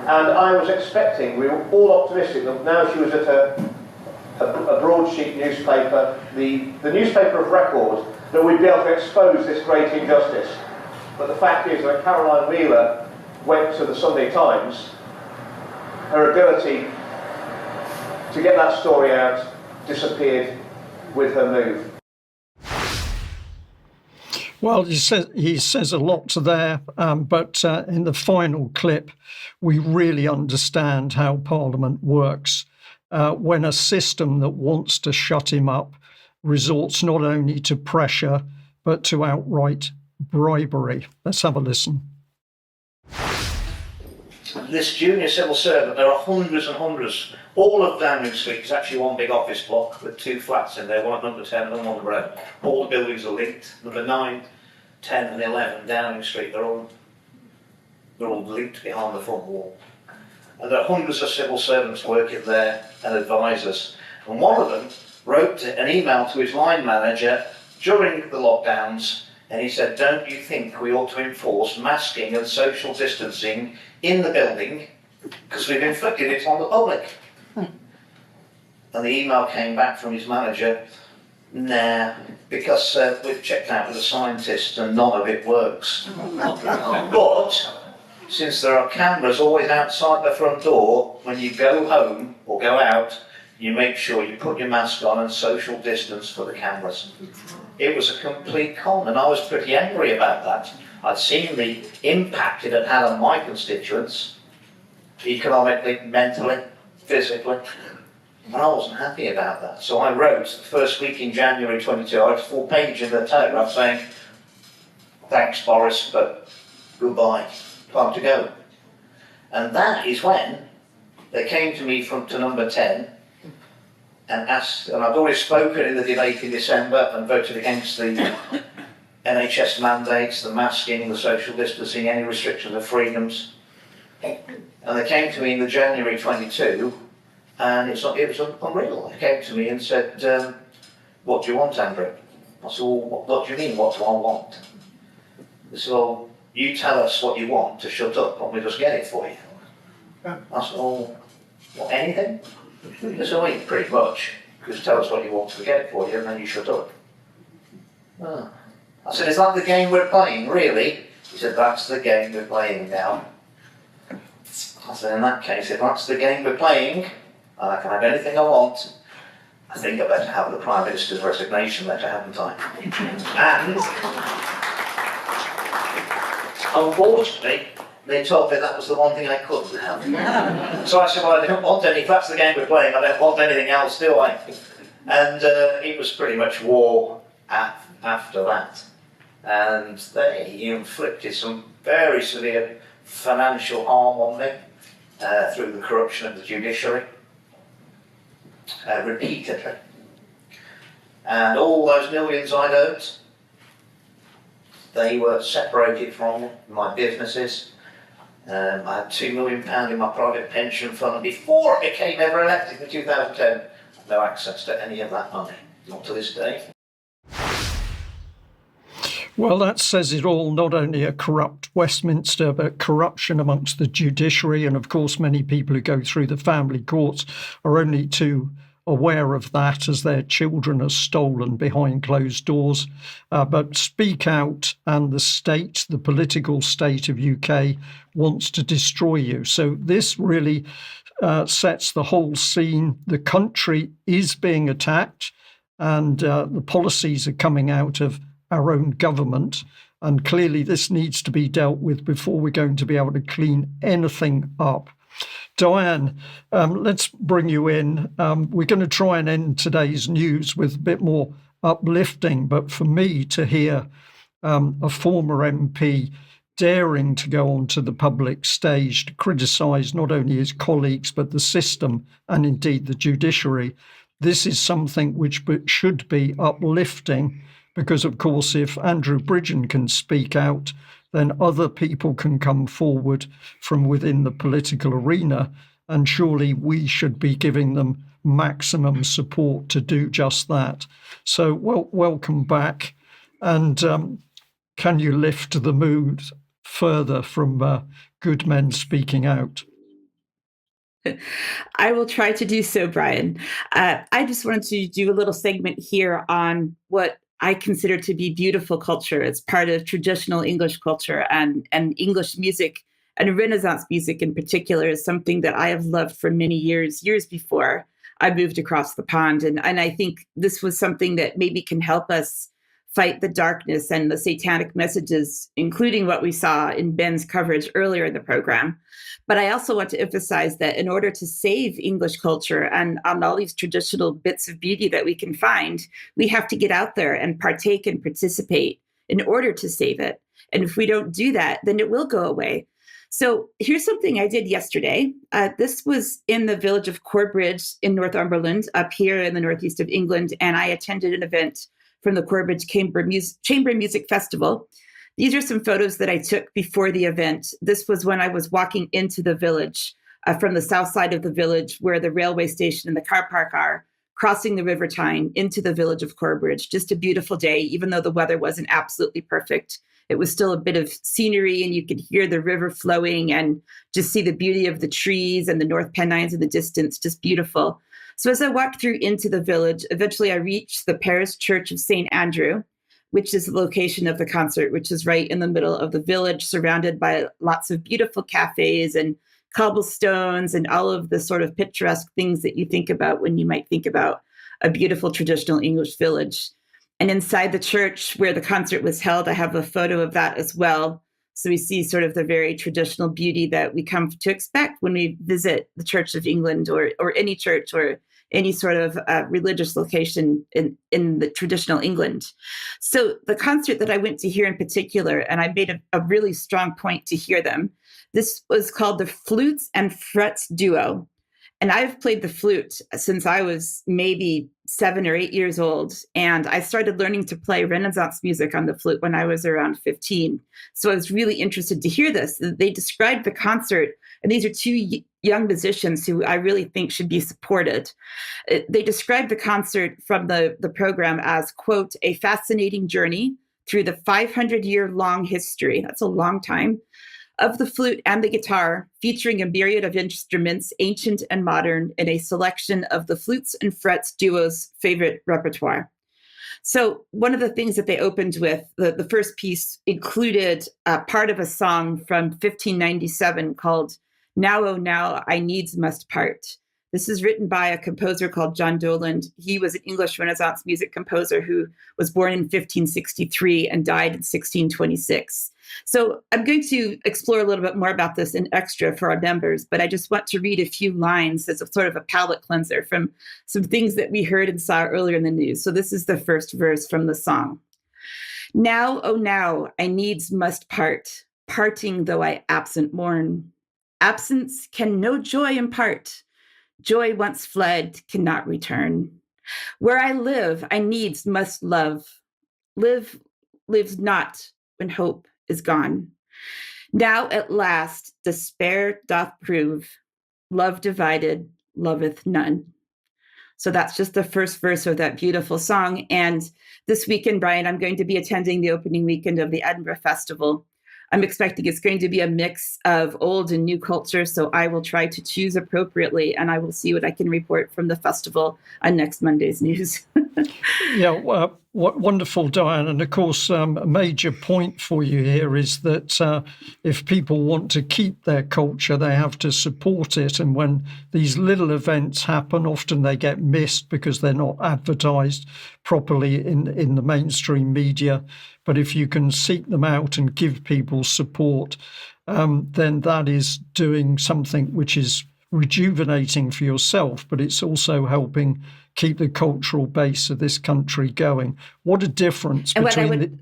and I was expecting, we were all optimistic that now she was at a broadsheet newspaper, the newspaper of record, that we'd be able to expose this great injustice. But the fact is that Caroline Wheeler went to the Sunday Times, her ability to get that story out disappeared with her move. Well, he says a lot to there, but in the final clip, we really understand how Parliament works. When a system that wants to shut him up resorts not only to pressure, but to outright bribery. Let's have a listen. This junior civil servant, there are hundreds and hundreds. All of Downing Street is actually one big office block with two flats in there, one at number 10 and one number 11. All the buildings are linked. Number 9, 10 and 11 Downing Street, they're all linked behind the front wall. And there are hundreds of civil servants working there and advisors. And one of them wrote an email to his line manager during the lockdowns And he said, don't you think we ought to enforce masking and social distancing in the building because we've inflicted it on the public? And the email came back from his manager, nah, because we've checked out with the scientists and none of it works. But since there are cameras always outside the front door, when you go home or go out, you make sure you put your mask on and social distance for the cameras. It was a complete con, and I was pretty angry about that. I'd seen the impact it had had on my constituents, economically, mentally, physically, and I wasn't happy about that. So I wrote, the first week in January 22, I wrote a full page in the Telegraph saying, thanks Boris, but goodbye, time to go. And that is when they came to me to number 10 and asked, and I'd already spoken in the debate in December and voted against the NHS mandates, the masking, the social distancing, any restrictions of freedoms. And they came to me in the January 22, and it was unreal. They came to me and said, what do you want, Andrew? I said, well, what do you mean, what do I want? They said, well, you tell us what you want to shut up and we'll just get it for you. I said, well, what, anything? They said, well, pretty much. Just tell us what you want, we'll get it for you, and then you shut up. Oh. I said, is that the game we're playing, really? He said, that's the game we're playing now. I said, in that case, if that's the game we're playing, and I can have anything I want, I think I better have the Prime Minister's resignation letter, haven't I? And unfortunately, they told me that was the one thing I couldn't have. So I said, well, I don't want any, if that's the game we're playing, I don't want anything else, do I? And it was pretty much war after that. And they inflicted some very severe financial harm on me through the corruption of the judiciary, repeatedly. And all those millions I'd owed, they were separated from my businesses. I had £2 million in my private pension fund before I became ever elected in 2010. No access to any of that money, not to this day. Well, that says it all, not only a corrupt Westminster, but corruption amongst the judiciary. And of course, many people who go through the family courts are only too aware of that as their children are stolen behind closed doors. But speak out, and the state, the political state of UK, wants to destroy you. So this really sets the whole scene. The country is being attacked, and the policies are coming out of our own government, and clearly this needs to be dealt with before we're going to be able to clean anything up. Diane, let's bring you in. We're going to try and end today's news with a bit more uplifting, but for me to hear a former MP daring to go onto the public stage to criticise not only his colleagues but the system and indeed the judiciary, this is something which should be uplifting. Because, of course, if Andrew Bridgen can speak out, then other people can come forward from within the political arena, and surely we should be giving them maximum support to do just that. So, welcome back. And can you lift the mood further from good men speaking out? I will try to do so, Brian. I just wanted to do a little segment here on what I consider to be beautiful culture. It's part of traditional English culture, and English music, and Renaissance music in particular, is something that I have loved for many years before I moved across the pond. And I think this was something that maybe can help us fight the darkness and the satanic messages, including what we saw in Ben's coverage earlier in the program. But I also want to emphasize that in order to save English culture and all these traditional bits of beauty that we can find, we have to get out there and partake and participate in order to save it. And if we don't do that, then it will go away. So here's something I did yesterday. This was in the village of Corbridge in Northumberland, up here in the northeast of England, and I attended an event from the Corbridge Chamber Music Festival. These are some photos that I took before the event. This was when I was walking into the village from the south side of the village where the railway station and the car park are, crossing the River Tyne into the village of Corbridge. Just a beautiful day, even though the weather wasn't absolutely perfect. It was still a bit of scenery, and you could hear the river flowing and just see the beauty of the trees and the North Pennines in the distance, just beautiful. So as I walked through into the village, eventually I reached the parish church of St. Andrew, which is the location of the concert, which is right in the middle of the village, surrounded by lots of beautiful cafes and cobblestones and all of the sort of picturesque things that you think about when you might think about a beautiful traditional English village. And inside the church where the concert was held, I have a photo of that as well. So we see sort of the very traditional beauty that we come to expect when we visit the Church of England or any church or any sort of religious location in the traditional England. So the concert that I went to hear in particular, and I made a really strong point to hear them, this was called the Flutes Frets Duo. And I've played the flute since I was maybe 7 or 8 years old. And I started learning to play Renaissance music on the flute when I was around 15. So I was really interested to hear this. They described the concert, and these are two young musicians who I really think should be supported. They described the concert from the program as, quote, a fascinating journey through the 500-year-long history, that's a long time, of the flute and the guitar, featuring a myriad of instruments, ancient and modern, in a selection of the Flutes and Frets Duo's favorite repertoire. So one of the things that they opened with, the first piece included part of a song from 1597 called Now, Oh Now, I Needs Must Part. This is written by a composer called John Doland. He was an English Renaissance music composer who was born in 1563 and died in 1626. So I'm going to explore a little bit more about this in extra for our members, but I just want to read a few lines as a sort of a palate cleanser from some things that we heard and saw earlier in the news. So this is the first verse from the song. Now, oh now, I needs must part, parting though I absent mourn. Absence can no joy impart. Joy once fled cannot return. Where I live, I needs must love. Live lives not when hope is gone. Now at last despair doth prove. Love divided, loveth none. So that's just the first verse of that beautiful song. And this weekend, Brian, I'm going to be attending the opening weekend of the Edinburgh Festival. I'm expecting it's going to be a mix of old and new culture, so I will try to choose appropriately, and I will see what I can report from the festival on next Monday's news. Yeah, what wonderful, Diane. And of course, a major point for you here is that if people want to keep their culture, they have to support it. And when these little events happen, often they get missed because they're not advertised properly in the mainstream media. But if you can seek them out and give people support, then that is doing something which is rejuvenating for yourself, but it's also helping keep the cultural base of this country going. What a difference between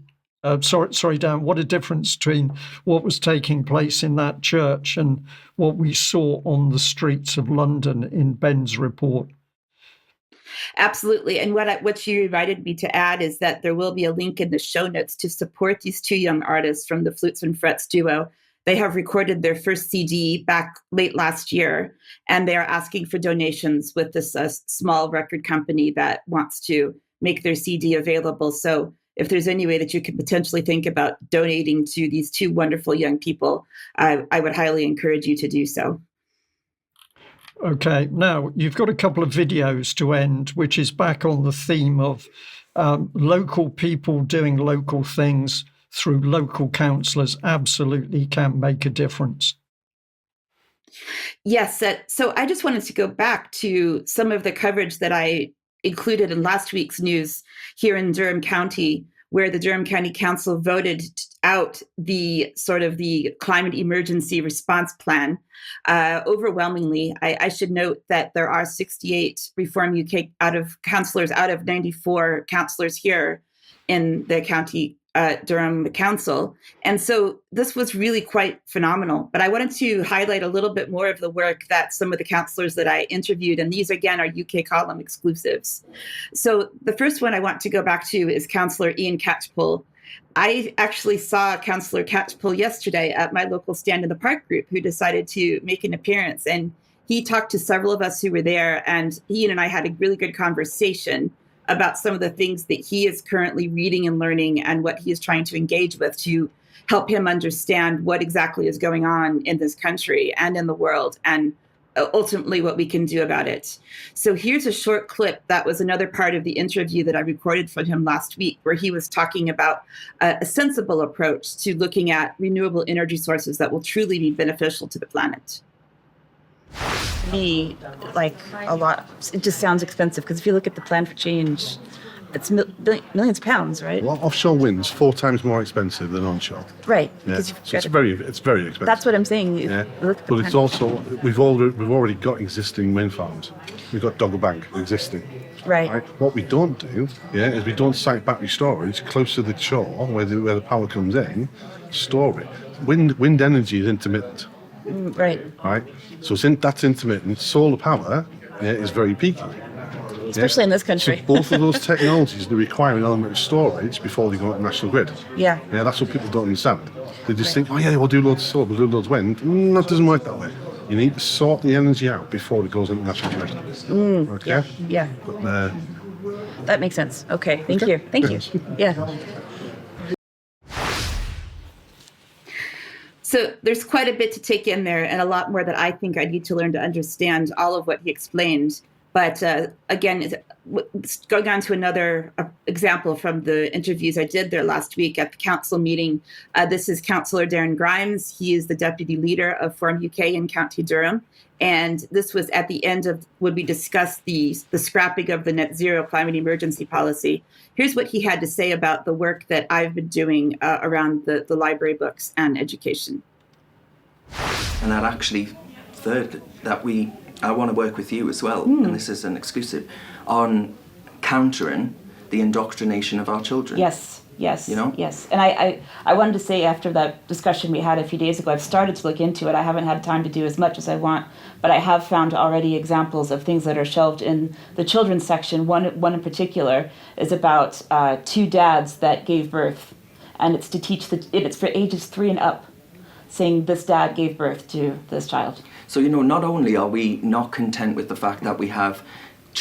sorry, Dan, what a difference between what was taking place in that church and what we saw on the streets of London in Ben's report. Absolutely. And what you invited me to add is that there will be a link in the show notes to support these two young artists from the Flutes and Frets Duo. They have recorded their first CD back late last year, and they are asking for donations with this small record company that wants to make their CD available. So if there's any way that you could potentially think about donating to these two wonderful young people, I would highly encourage you to do so. Okay, now you've got a couple of videos to end, which is back on the theme of local people doing local things through local councillors absolutely can make a difference. Yes, so I just wanted to go back to some of the coverage that I included in last week's news here in Durham County, where the Durham County Council voted out the sort of the climate emergency response plan. Overwhelmingly, I should note that there are 68 Reform UK out of 94 councillors here in the county Durham Council. And so this was really quite phenomenal. But I wanted to highlight a little bit more of the work that some of the councillors that I interviewed, and these again are UK column exclusives. So the first one I want to go back to is Councillor Ian Catchpole. I actually saw Councillor Catchpole yesterday at my local Stand in the Park group, who decided to make an appearance. And he talked to several of us who were there, and Ian and I had a really good conversation about some of the things that he is currently reading and learning and what he is trying to engage with to help him understand what exactly is going on in this country and in the world, and ultimately what we can do about it. So here's a short clip that was another part of the interview that I recorded from him last week, where he was talking about a sensible approach to looking at renewable energy sources that will truly be beneficial to the planet. Me, like a lot, it just sounds expensive, because if you look at the plan for change, it's millions of pounds, right? Well, offshore wind's 4 times more expensive than onshore. Right. Yeah. So it's very expensive. That's what I'm saying. Yeah. But it's also, we've already got existing wind farms. We've got Dogger Bank existing. Right. What we don't do, is we don't site battery storage close to the shore where the power comes in, store it. Wind energy is intermittent. Right. Right. So that's intermittent. Solar power is very peaky. Especially in this country. So both of those technologies, they require an element of storage before they go to the national grid. Yeah. Yeah, that's what people don't understand. They just think, we'll do loads of solar, we'll do loads of wind. That doesn't work that way. You need to sort the energy out before it goes into the national grid. Okay? Yeah. But, that makes sense. Okay. Thank you. Thank you. Yeah. So there's quite a bit to take in there, and a lot more that I think I need to learn to understand all of what he explained. But again, going on to another example from the interviews I did there last week at the council meeting, this is Councillor Darren Grimes. He is the deputy leader of Forum UK in County Durham. And this was at the end of when we discussed the scrapping of the net zero climate emergency policy. Here's what he had to say about the work that I've been doing around the library books and education. And that actually, third, that I want to work with you as well, and this is an exclusive, on countering the indoctrination of our children. Yes, yes, yes. And I wanted to say, after that discussion we had a few days ago, I've started to look into it. I haven't had time to do as much as I want, but I have found already examples of things that are shelved in the children's section. One in particular is about 2 dads that gave birth, and it's to teach it's for ages 3 and up, saying this dad gave birth to this child. So, not only are we not content with the fact that we have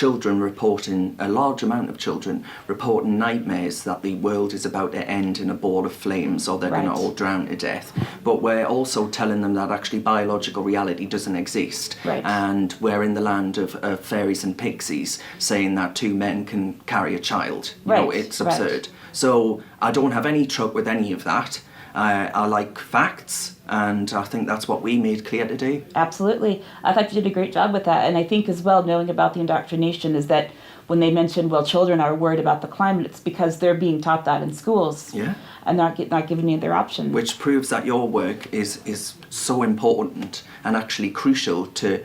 a large amount of children reporting nightmares that the world is about to end in a ball of flames or they're going to all drown to death, but we're also telling them that actually biological reality doesn't exist. Right. And we're in the land of fairies and pixies, saying that 2 men can carry a child. It's absurd. So I don't have any truck with any of that. I like facts, and I think that's what we made clear today. Absolutely. I thought you did a great job with that. And I think as well, knowing about the indoctrination, is that when they mentioned, children are worried about the climate, it's because they're being taught that in schools. Yeah. And not given any other options. Which proves that your work is so important and actually crucial to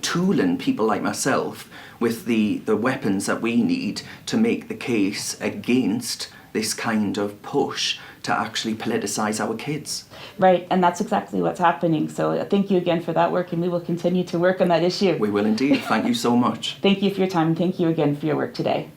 tooling people like myself with the weapons that we need to make the case against this kind of push to actually politicize our kids. Right, and that's exactly what's happening. So thank you again for that work, and we will continue to work on that issue. We will indeed. Thank you so much. Thank you for your time, and thank you again for your work today.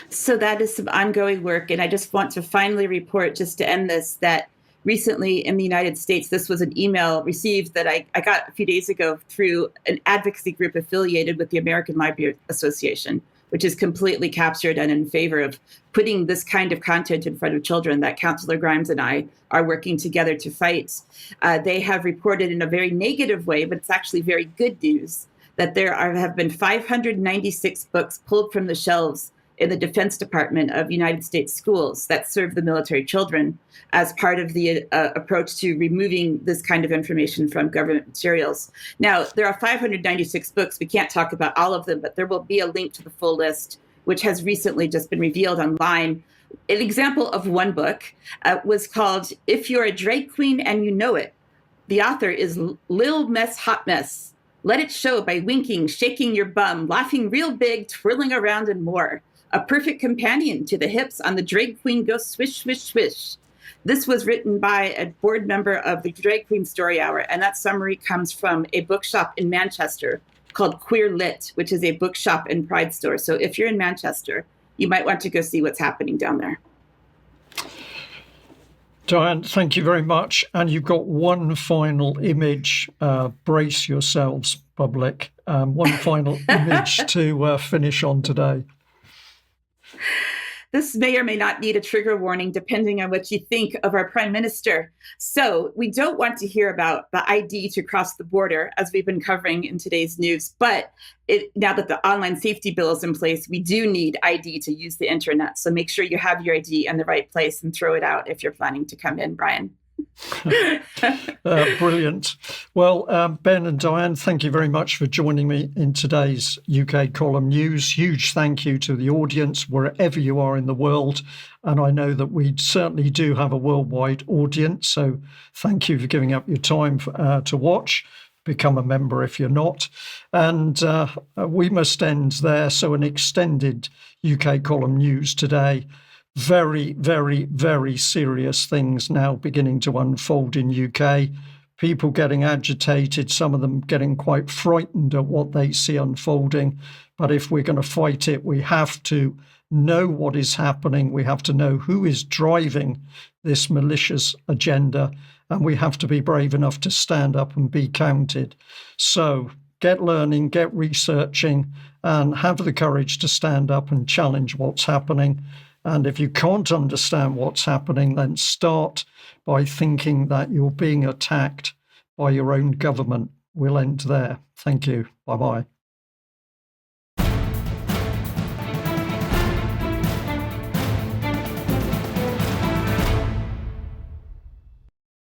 So that is some ongoing work, and I just want to finally report, just to end this, that recently in the United States, this was an email received that I got a few days ago through an advocacy group affiliated with the American Library Association, which is completely captured and in favor of putting this kind of content in front of children that Councillor Grimes and I are working together to fight. They have reported in a very negative way, but it's actually very good news, that there have been 596 books pulled from the shelves in the Defense Department of United States schools that serve the military children as part of the approach to removing this kind of information from government materials. Now, there are 596 books. We can't talk about all of them, but there will be a link to the full list, which has recently just been revealed online. An example of one book was called If You're a Drag Queen and You Know It. The author is Lil Mess Hot Mess. Let it show by winking, shaking your bum, laughing real big, twirling around, and more. A perfect companion to the hips on the Drag Queen Go Swish, Swish, Swish. This was written by a board member of the Drag Queen Story Hour, and that summary comes from a bookshop in Manchester called Queer Lit, which is a bookshop and pride store. So if you're in Manchester, you might want to go see what's happening down there. Diane, thank you very much. And you've got one final image. Brace yourselves, public. One final image to finish on today. This may or may not need a trigger warning, depending on what you think of our Prime Minister. So we don't want to hear about the ID to cross the border, as we've been covering in today's news. But now that the online safety bill is in place, we do need ID to use the internet. So make sure you have your ID in the right place and throw it out if you're planning to come in, Brian. Brilliant. Well, Ben and Diane, thank you very much for joining me in today's UK Column News. Huge thank you to the audience wherever you are in the world. And I know that we certainly do have a worldwide audience. So thank you for giving up your time to watch. Become a member if you're not. And we must end there. So an extended UK Column News today. Very, very, very serious things now beginning to unfold in UK. People getting agitated, some of them getting quite frightened at what they see unfolding. But if we're going to fight it, we have to know what is happening. We have to know who is driving this malicious agenda. And we have to be brave enough to stand up and be counted. So get learning, get researching, and have the courage to stand up and challenge what's happening. And if you can't understand what's happening, then start by thinking that you're being attacked by your own government. We'll end there. Thank you. Bye-bye.